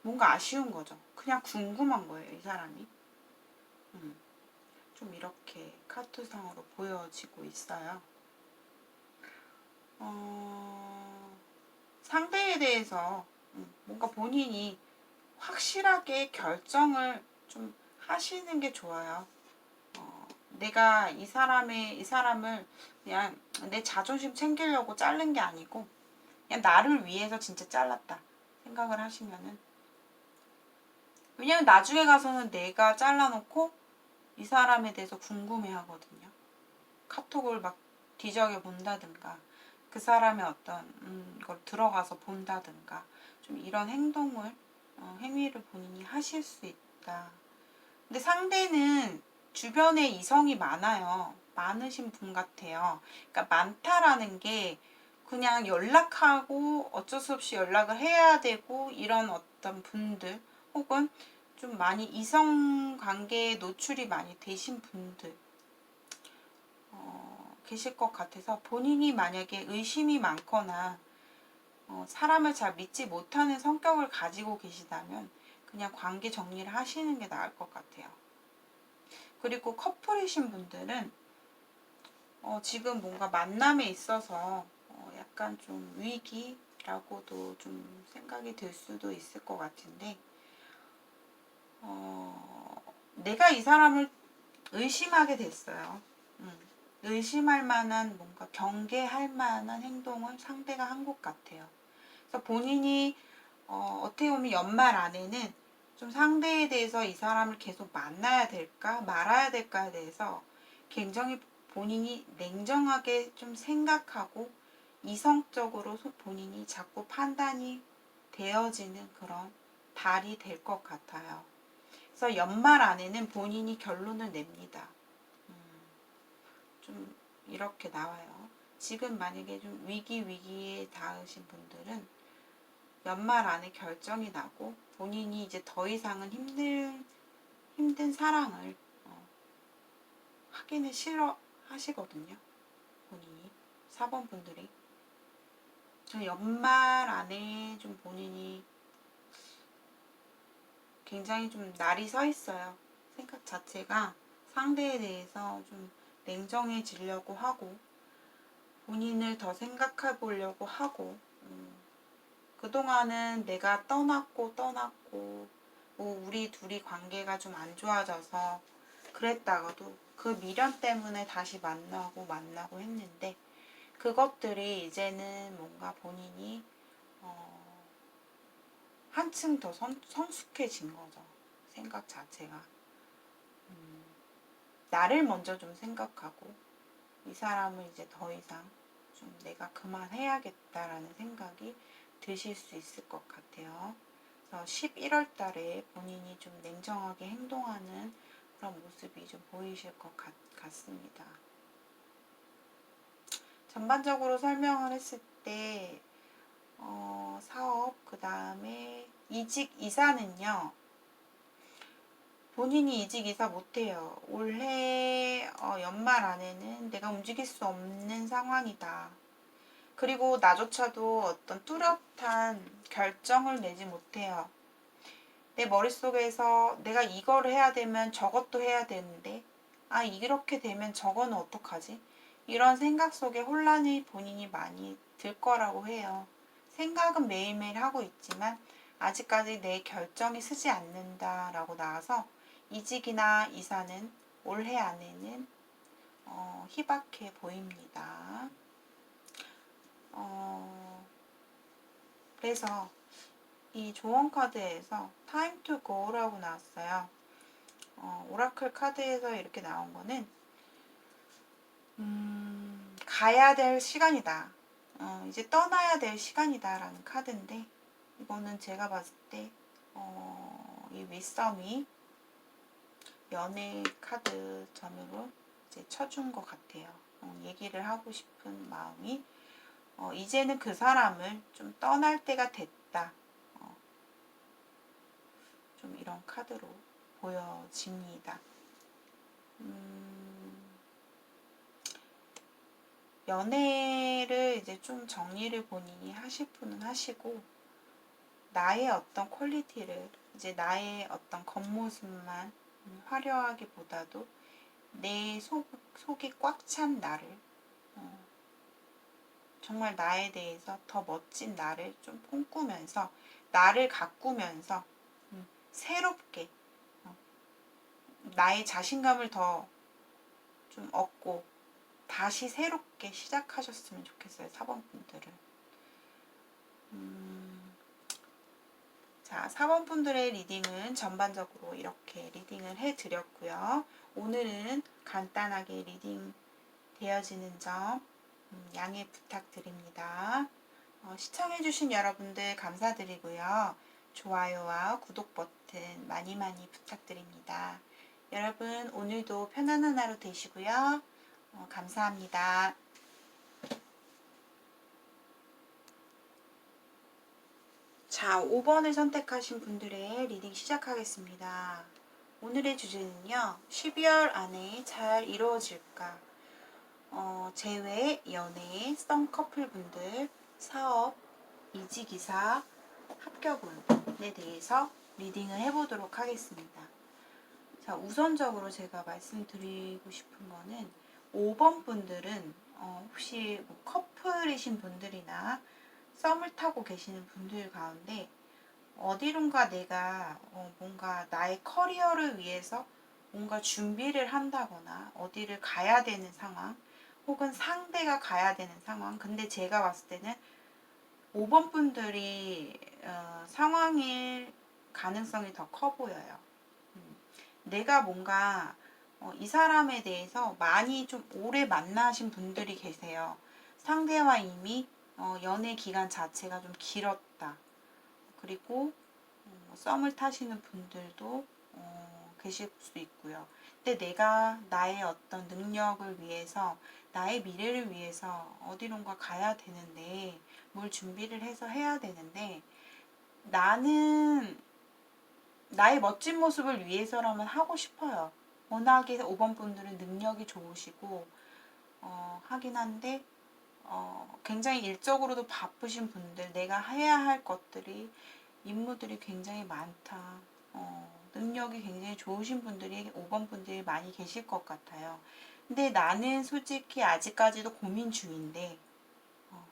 뭔가 아쉬운 거죠. 그냥 궁금한 거예요, 이 사람이. 좀 이렇게 카트상으로 보여지고 있어요. 상대에 대해서 뭔가 본인이 확실하게 결정을 좀 하시는 게 좋아요. 내가 이 사람을 그냥 내 자존심 챙기려고 자른 게 아니고 그냥 나를 위해서 진짜 잘랐다 생각을 하시면은, 왜냐면 나중에 가서는 내가 잘라놓고 이 사람에 대해서 궁금해 하거든요. 카톡을 막 뒤적여 본다든가 그 사람의 어떤 걸 들어가서 본다든가 좀 이런 행위를 본인이 하실 수 있다. 근데 상대는 주변에 이성이 많아요. 많으신 분 같아요. 그러니까 많다라는 게 그냥 연락하고 어쩔 수 없이 연락을 해야 되고 이런 어떤 분들, 혹은 좀 많이 이성 관계에 노출이 많이 되신 분들 계실 것 같아서, 본인이 만약에 의심이 많거나 사람을 잘 믿지 못하는 성격을 가지고 계시다면 그냥 관계 정리를 하시는 게 나을 것 같아요. 그리고 커플이신 분들은 지금 뭔가 만남에 있어서 약간 좀 위기라고도 좀 생각이 들 수도 있을 것 같은데, 내가 이 사람을 의심하게 됐어요. 의심할 만한, 뭔가 경계할 만한 행동을 상대가 한 것 같아요. 그래서 본인이 어떻게 보면 연말 안에는 좀 상대에 대해서 이 사람을 계속 만나야 될까 말아야 될까에 대해서 굉장히 본인이 냉정하게 좀 생각하고 이성적으로 본인이 자꾸 판단이 되어지는 그런 달이 될 것 같아요. 그래서 연말 안에는 본인이 결론을 냅니다. 좀 이렇게 나와요. 지금 만약에 좀 위기에 닿으신 분들은 연말 안에 결정이 나고 본인이 이제 더 이상은 힘든 사랑을 하기는 싫어 하시거든요. 본인이 4번 분들이 저 연말 안에 좀 본인이 굉장히 좀 날이 서 있어요. 생각 자체가 상대에 대해서 좀 냉정해지려고 하고 본인을 더 생각해 보려고 하고, 그동안은 내가 떠났고 뭐 우리 둘이 관계가 좀 안 좋아져서 그랬다가도 그 미련 때문에 다시 만나고 했는데, 그것들이 이제는 뭔가 본인이 한층 더 성숙해진 거죠. 생각 자체가. 나를 먼저 좀 생각하고 이 사람을 이제 더 이상 좀 내가 그만해야겠다라는 생각이 드실 수 있을 것 같아요. 그래서 11월 달에 본인이 좀 냉정하게 행동하는 그런 모습이 좀 보이실 것 같습니다. 전반적으로 설명을 했을 때 사업, 그 다음에 이직, 이사는요. 본인이 이직, 이사 못해요. 올해 연말 안에는 내가 움직일 수 없는 상황이다. 그리고 나조차도 어떤 뚜렷한 결정을 내지 못해요. 내 머릿속에서 내가 이거를 해야 되면 저것도 해야 되는데, 아, 이렇게 되면 저거는 어떡하지? 이런 생각 속에 혼란이 본인이 많이 들 거라고 해요. 생각은 매일매일 하고 있지만 아직까지 내 결정이 서지 않는다라고 나와서 이직이나 이사는 올해 안에는 희박해 보입니다. 그래서 이 조언 카드에서 Time to Go라고 나왔어요. 오라클 카드에서 이렇게 나온 거는 가야 될 시간이다. 이제 떠나야 될 시간이다 라는 카드인데, 이거는 제가 봤을 때 이 윗섬이 연애 카드점으로 이제 쳐준 것 같아요. 얘기를 하고 싶은 마음이 이제는 그 사람을 좀 떠날 때가 됐다. 좀 이런 카드로 보여집니다. 연애를 이제 좀 정리를 본인이 하실 분은 하시고, 나의 어떤 퀄리티를, 이제 나의 어떤 겉모습만 화려하기보다도 내 속이 꽉 찬 나를, 정말 나에 대해서 더 멋진 나를 좀 꿈꾸면서, 나를 가꾸면서 새롭게 나의 자신감을 더 좀 얻고 다시 새롭게 시작하셨으면 좋겠어요. 4번 분들은. 자, 4번 분들의 리딩은 전반적으로 이렇게 리딩을 해드렸고요. 오늘은 간단하게 리딩 되어지는 점 양해 부탁드립니다. 시청해주신 여러분들 감사드리고요. 좋아요와 구독 버튼 많이 많이 부탁드립니다. 여러분 오늘도 편안한 하루 되시고요. 감사합니다. 자, 5번을 선택하신 분들의 리딩 시작하겠습니다. 오늘의 주제는요. 12월 안에 잘 이루어질까? 재회, 연애, 썸 커플분들, 사업, 이직이사, 합격운에 대해서 리딩을 해보도록 하겠습니다. 자, 우선적으로 제가 말씀드리고 싶은 거는 5번 분들은 혹시 뭐 커플이신 분들이나 썸을 타고 계시는 분들 가운데 어디론가 내가 뭔가 나의 커리어를 위해서 뭔가 준비를 한다거나 어디를 가야 되는 상황 혹은 상대가 가야 되는 상황. 근데 제가 봤을 때는 5번 분들이 상황일 가능성이 더 커 보여요. 내가 뭔가 이 사람에 대해서 많이 좀 오래 만나신 분들이 계세요. 상대와 이미 연애 기간 자체가 좀 길었다. 그리고 썸을 타시는 분들도 계실 수 있고요. 근데 내가 나의 어떤 능력을 위해서, 나의 미래를 위해서 어디론가 가야 되는데, 뭘 준비를 해서 해야 되는데, 나는 나의 멋진 모습을 위해서라면 하고 싶어요. 워낙에 5번 분들은 능력이 좋으시고 하긴 한데 굉장히 일적으로도 바쁘신 분들, 내가 해야 할 것들이 임무들이 굉장히 많다. 능력이 굉장히 좋으신 분들이 5번 분들이 많이 계실 것 같아요. 근데 나는 솔직히 아직까지도 고민 중인데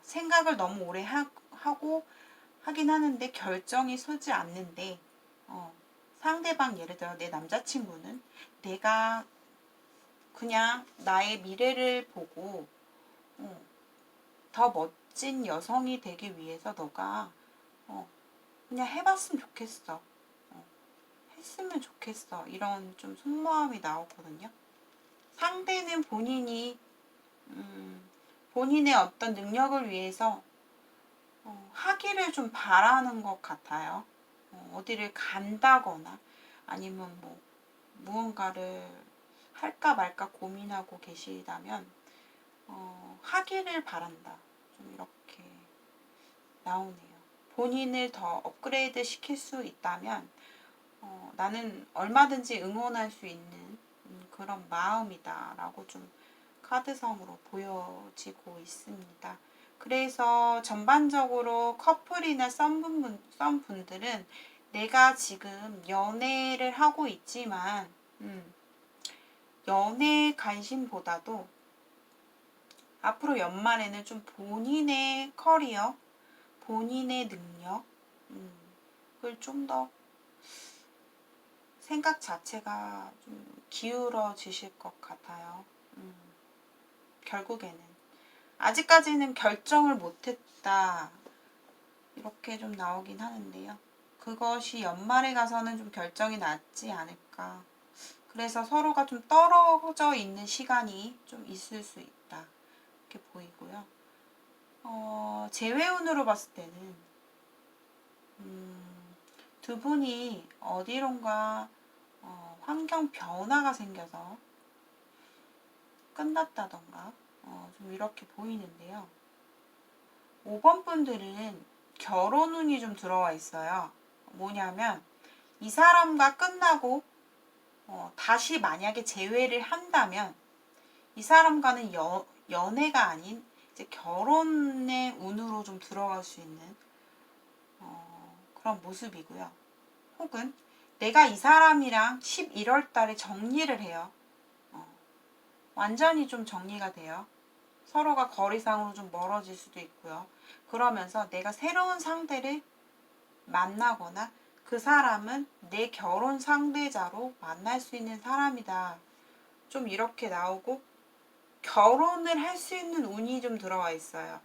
생각을 너무 오래 하고 하긴 하는데 결정이 서지 않는데 상대방 예를 들어 내 남자친구는 내가 그냥 나의 미래를 보고 더 멋진 여성이 되기 위해서 너가 그냥 해봤으면 좋겠어. 했으면 좋겠어. 이런 좀 속마음이 나오거든요. 상대는 본인의 어떤 능력을 위해서 하기를 좀 바라는 것 같아요. 어디를 간다거나 아니면 뭐 무언가를 할까 말까 고민하고 계시다면 하기를 바란다. 좀 이렇게 나오네요. 본인을 더 업그레이드 시킬 수 있다면 나는 얼마든지 응원할 수 있는 그런 마음이다 라고 좀 카드성으로 보여지고 있습니다. 그래서 전반적으로 커플이나 썸분들은 내가 지금 연애를 하고 있지만 연애 관심보다도 앞으로 연말에는 좀 본인의 커리어, 본인의 능력, 그걸 좀 더 생각 자체가 좀 기울어지실 것 같아요. 결국에는. 아직까지는 결정을 못했다. 이렇게 좀 나오긴 하는데요. 그것이 연말에 가서는 좀 결정이 났지 않을까. 그래서 서로가 좀 떨어져 있는 시간이 좀 있을 수 있다. 이렇게 보이고요. 재회운으로 봤을 때는 두 분이 어디론가 환경 변화가 생겨서 끝났다던가 좀 이렇게 보이는데요. 5번 분들은 결혼 운이 좀 들어와 있어요. 뭐냐면 이 사람과 끝나고 다시 만약에 재회를 한다면 이 사람과는 연애가 아닌 이제 결혼의 운으로 좀 들어갈 수 있는 그런 모습이고요. 혹은 내가 이 사람이랑 11월 달에 정리를 해요. 완전히 좀 정리가 돼요. 서로가 거리상으로 좀 멀어질 수도 있고요. 그러면서 내가 새로운 상대를 만나거나 그 사람은 내 결혼 상대자로 만날 수 있는 사람이다. 좀 이렇게 나오고 결혼을 할 수 있는 운이 좀 들어와 있어요.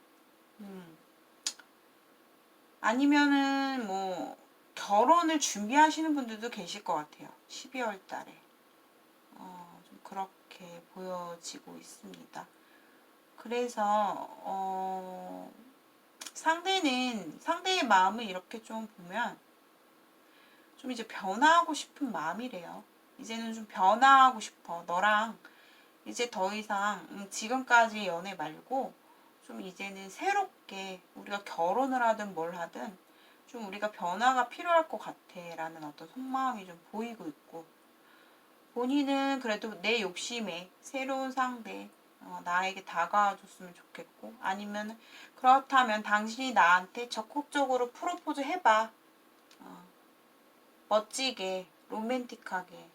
아니면은 뭐 결혼을 준비하시는 분들도 계실 것 같아요. 12월 달에. 좀 그렇게 보여지고 있습니다. 그래서 상대의 마음을 이렇게 좀 보면 좀 이제 변화하고 싶은 마음이래요. 이제는 좀 변화하고 싶어. 너랑 이제 더 이상 지금까지 연애 말고 좀 이제는 새롭게 우리가 결혼을 하든 뭘 하든 좀 우리가 변화가 필요할 것 같아 라는 어떤 속마음이 좀 보이고 있고, 본인은 그래도 내 욕심에 새로운 상대 나에게 다가와줬으면 좋겠고, 아니면 그렇다면 당신이 나한테 적극적으로 프로포즈 해봐. 멋지게 로맨틱하게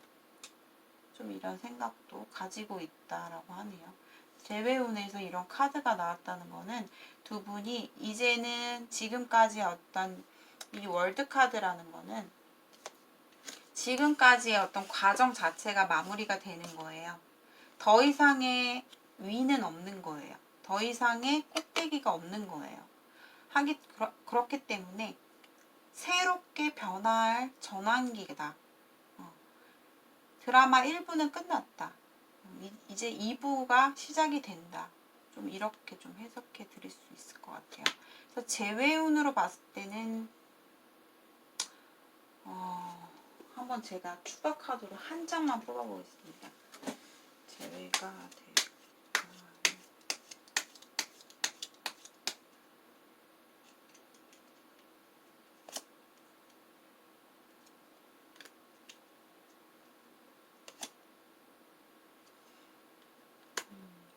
좀 이런 생각도 가지고 있다라고 하네요. 재회운에서 이런 카드가 나왔다는 거는 두 분이 이제는 지금까지 어떤 이 월드카드라는 거는 지금까지의 어떤 과정 자체가 마무리가 되는 거예요. 더 이상의 위는 없는 거예요. 더 이상의 꼭대기가 없는 거예요. 그렇기 때문에 새롭게 변화할 전환기다. 드라마 1부는 끝났다. 이제 2부가 시작이 된다. 좀 이렇게 좀 해석해 드릴 수 있을 것 같아요. 그래서 재회운으로 봤을 때는 한번 제가 추가 카드로 한 장만 뽑아보겠습니다. 재회가 될까?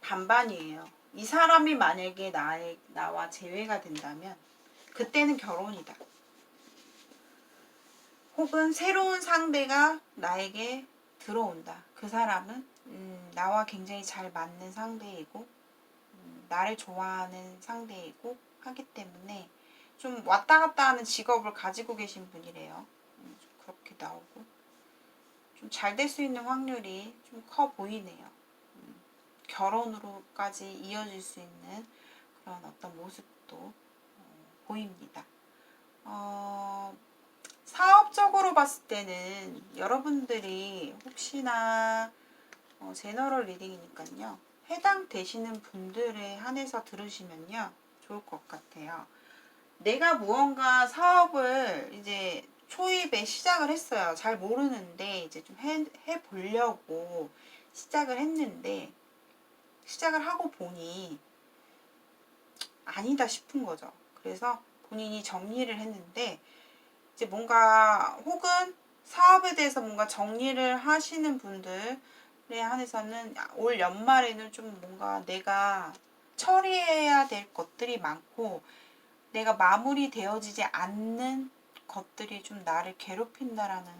반반이에요. 이 사람이 만약에 나와 재회가 된다면 그때는 결혼이다. 혹은 새로운 상대가 나에게 들어온다. 그 사람은 나와 굉장히 잘 맞는 상대이고 나를 좋아하는 상대이고 하기 때문에 좀 왔다 갔다 하는 직업을 가지고 계신 분이래요. 좀 그렇게 나오고 좀 잘 될 수 있는 확률이 좀 커 보이네요. 결혼으로까지 이어질 수 있는 그런 어떤 모습도 보입니다. 사업적으로 봤을 때는 여러분들이 혹시나 제너럴 리딩이니까요. 해당되시는 분들에 한해서 들으시면요. 좋을 것 같아요. 내가 무언가 사업을 이제 초입에 시작을 했어요. 잘 모르는데 이제 좀 해보려고 시작을 했는데 시작을 하고 보니 아니다 싶은 거죠. 그래서 본인이 정리를 했는데 이제 뭔가 혹은 사업에 대해서 뭔가 정리를 하시는 분들에 한해서는 올 연말에는 좀 뭔가 내가 처리해야 될 것들이 많고 내가 마무리되어지지 않는 것들이 좀 나를 괴롭힌다라는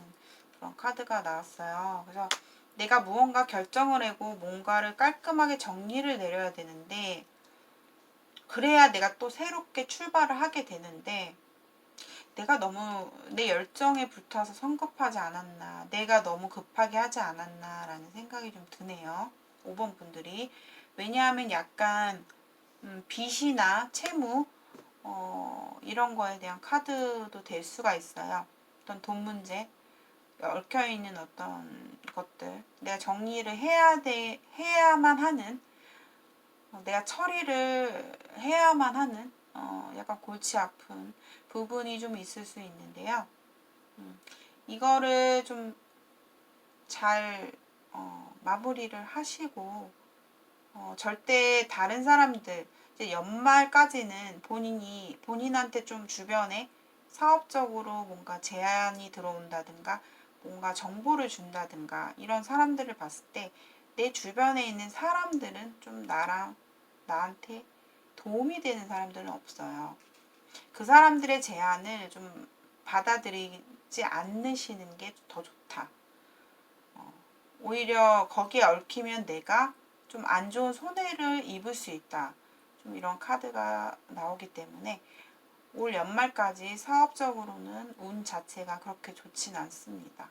그런 카드가 나왔어요. 그래서 내가 무언가 결정을 하고 뭔가를 깔끔하게 정리를 내려야 되는데 그래야 내가 또 새롭게 출발을 하게 되는데 내가 너무 내 열정에 불타서 성급하지 않았나, 내가 너무 급하게 하지 않았나 라는 생각이 좀 드네요. 5번 분들이. 왜냐하면 약간 빚이나 채무 이런 거에 대한 카드도 될 수가 있어요. 어떤 돈 문제, 얽혀있는 어떤 것들, 내가 정리를 해야만 하는, 내가 처리를 해야만 하는 약간 골치 아픈 부분이 좀 있을 수 있는데요. 이거를 좀 잘 마무리를 하시고 절대 다른 사람들 이제 연말까지는 본인한테 좀 주변에 사업적으로 뭔가 제안이 들어온다든가 뭔가 정보를 준다든가 이런 사람들을 봤을 때 내 주변에 있는 사람들은 좀 나한테 도움이 되는 사람들은 없어요. 그 사람들의 제안을 좀 받아들이지 않으시는 게 더 좋다. 오히려 거기에 얽히면 내가 좀 안 좋은 손해를 입을 수 있다. 좀 이런 카드가 나오기 때문에 올 연말까지 사업적으로는 운 자체가 그렇게 좋진 않습니다.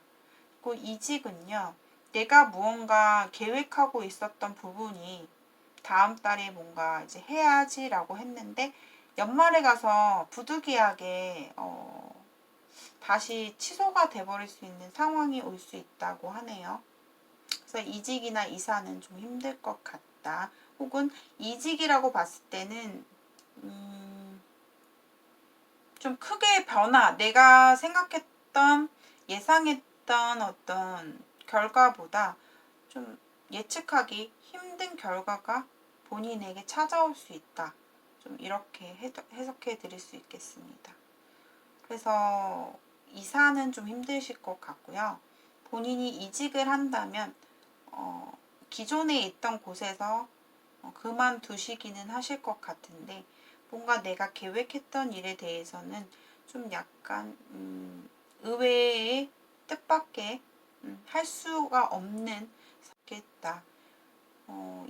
그리고 이직은요, 내가 무언가 계획하고 있었던 부분이 다음 달에 뭔가 이제 해야지라고 했는데 연말에 가서 부득이하게 다시 취소가 돼버릴 수 있는 상황이 올 수 있다고 하네요. 그래서 이직이나 이사는 좀 힘들 것 같다. 혹은 이직이라고 봤을 때는 좀 크게 내가 생각했던 예상했던 어떤 결과보다 좀 예측하기 힘든 결과가 본인에게 찾아올 수 있다. 좀 이렇게 해석해 드릴 수 있겠습니다. 그래서 이사는 좀 힘드실 것 같고요. 본인이 이직을 한다면 기존에 있던 곳에서 그만두시기는 하실 것 같은데 뭔가 내가 계획했던 일에 대해서는 좀 약간 의외의 뜻밖의 할 수가 없는 겠다.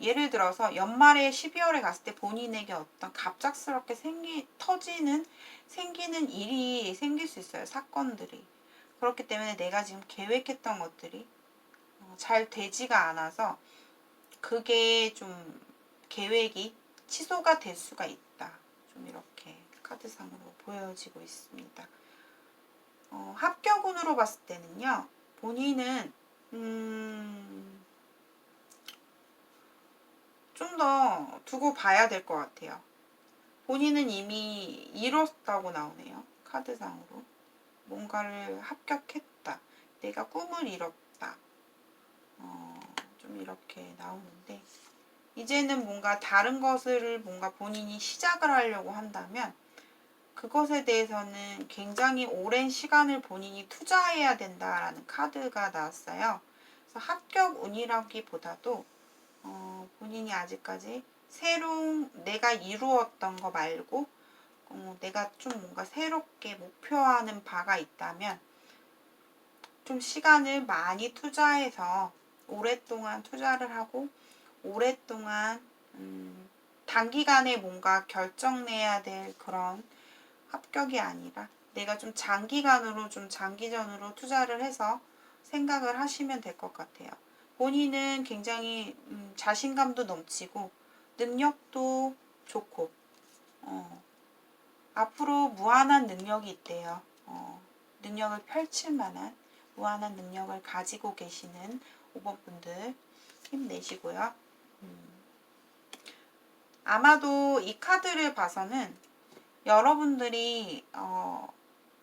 예를 들어서 연말에 12월에 갔을 때 본인에게 어떤 갑작스럽게 생기는 일이 생길 수 있어요. 사건들이. 그렇기 때문에 내가 지금 계획했던 것들이 잘 되지가 않아서 그게 좀 계획이 취소가 될 수가 있다. 좀 이렇게 카드상으로 보여지고 있습니다. 합격운으로 봤을 때는요. 본인은 좀 더 두고 봐야 될 것 같아요. 본인은 이미 이뤘다고 나오네요. 카드상으로. 뭔가를 합격했다. 내가 꿈을 이뤘다. 좀 이렇게 나오는데 이제는 뭔가 다른 것을 뭔가 본인이 시작을 하려고 한다면 그것에 대해서는 굉장히 오랜 시간을 본인이 투자해야 된다라는 카드가 나왔어요. 그래서 합격 운이라기보다도 본인이 아직까지 새로운 내가 이루었던 거 말고 내가 좀 뭔가 새롭게 목표하는 바가 있다면 좀 시간을 많이 투자해서 오랫동안 투자를 하고 오랫동안 단기간에 뭔가 결정내야 될 그런 합격이 아니라 내가 좀 장기전으로 투자를 해서 생각을 하시면 될 것 같아요. 본인은 굉장히 자신감도 넘치고 능력도 좋고 앞으로 무한한 능력이 있대요. 능력을 펼칠 만한 무한한 능력을 가지고 계시는 5번 분들 힘내시고요. 아마도 이 카드를 봐서는 여러분들이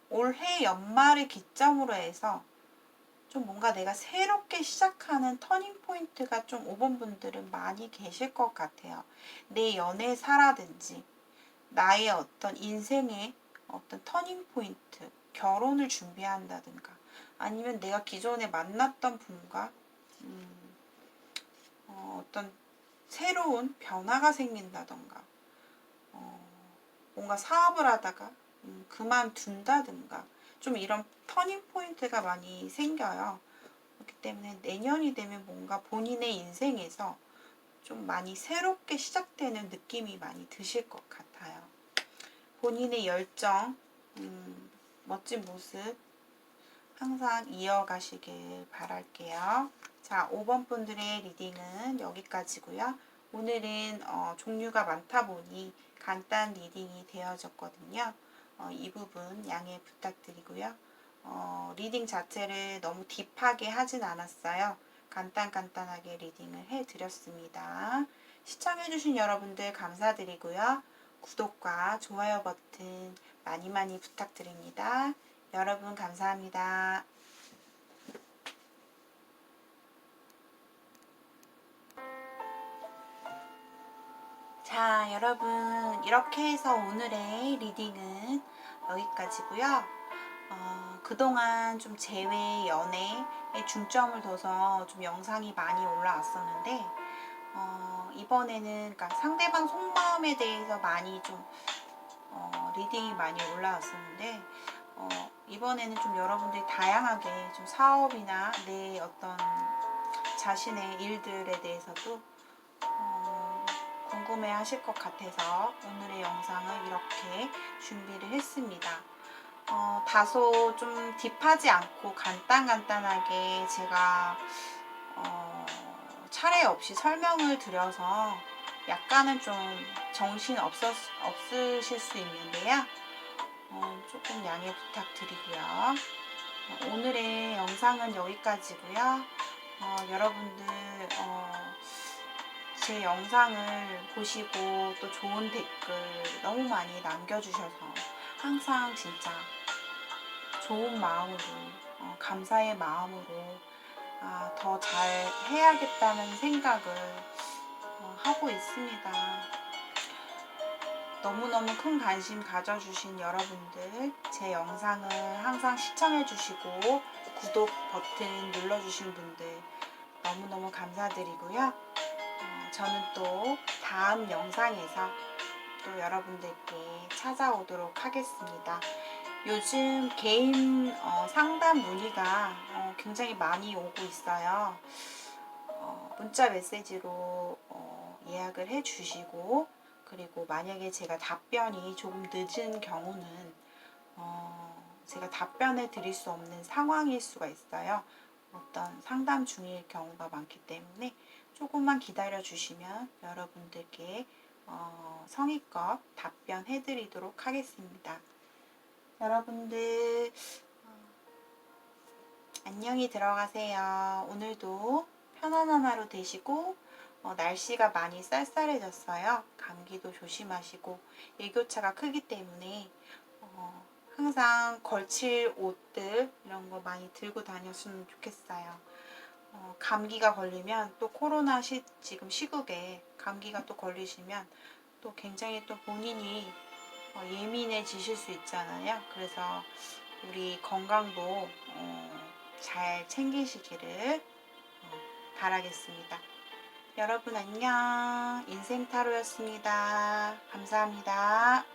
올해 연말을 기점으로 해서 좀 뭔가 내가 새롭게 시작하는 터닝 포인트가 좀 5번 분들은 많이 계실 것 같아요. 내 연애사라든지 나의 어떤 인생의 어떤 터닝 포인트, 결혼을 준비한다든가 아니면 내가 기존에 만났던 분과 어떤 새로운 변화가 생긴다던가 뭔가 사업을 하다가 그만둔다든가 좀 이런 터닝 포인트가 많이 생겨요. 그렇기 때문에 내년이 되면 뭔가 본인의 인생에서 좀 많이 새롭게 시작되는 느낌이 많이 드실 것 같아요. 본인의 열정, 멋진 모습 항상 이어가시길 바랄게요. 자, 5번 분들의 리딩은 여기까지고요. 오늘은 종류가 많다 보니 간단 리딩이 되어졌거든요. 이 부분 양해 부탁드리고요. 리딩 자체를 너무 딥하게 하진 않았어요. 간단하게 리딩을 해드렸습니다. 시청해주신 여러분들 감사드리고요. 구독과 좋아요 버튼 많이 많이 부탁드립니다. 여러분 감사합니다. 자, 여러분 이렇게 해서 오늘의 리딩은 여기까지고요. 그동안 좀 재회, 연애에 중점을 둬서 좀 영상이 많이 올라왔었는데 이번에는 그러니까 상대방 속마음에 대해서 많이 좀 리딩이 많이 올라왔었는데 이번에는 좀 여러분들이 다양하게 좀 사업이나 내 어떤 자신의 일들에 대해서도 궁금해 하실 것 같아서 오늘의 영상을 이렇게 준비를 했습니다. 다소 좀 딥하지 않고 간단하게 제가 차례 없이 설명을 드려서 약간은 좀 정신 없으실 수 있는데요. 조금 양해 부탁드리고요. 오늘의 영상은 여기까지고요. 여러분들 제 영상을 보시고 또 좋은 댓글 너무 많이 남겨주셔서 항상 진짜 좋은 마음으로 감사의 마음으로 더 잘 해야겠다는 생각을 하고 있습니다. 너무너무 큰 관심 가져주신 여러분들, 제 영상을 항상 시청해주시고 구독 버튼 눌러주신 분들 너무너무 감사드리고요. 저는 또 다음 영상에서 또 여러분들께 찾아오도록 하겠습니다. 요즘 개인 상담 문의가 굉장히 많이 오고 있어요. 문자 메시지로 예약을 해 주시고, 그리고 만약에 제가 답변이 조금 늦은 경우는 제가 답변을 드릴 수 없는 상황일 수가 있어요. 어떤 상담 중일 경우가 많기 때문에 조금만 기다려 주시면 여러분들께 성의껏 답변해 드리도록 하겠습니다. 여러분들 안녕히 들어가세요. 오늘도 편안한 하루 되시고 날씨가 많이 쌀쌀해졌어요. 감기도 조심하시고 일교차가 크기 때문에 항상 걸칠 옷들 이런 거 많이 들고 다녔으면 좋겠어요. 감기가 걸리면 또 코로나 지금 시국에 감기가 또 걸리시면 또 굉장히 또 본인이 예민해지실 수 있잖아요. 그래서 우리 건강도 잘 챙기시기를 바라겠습니다. 여러분 안녕. 인생타로였습니다. 감사합니다.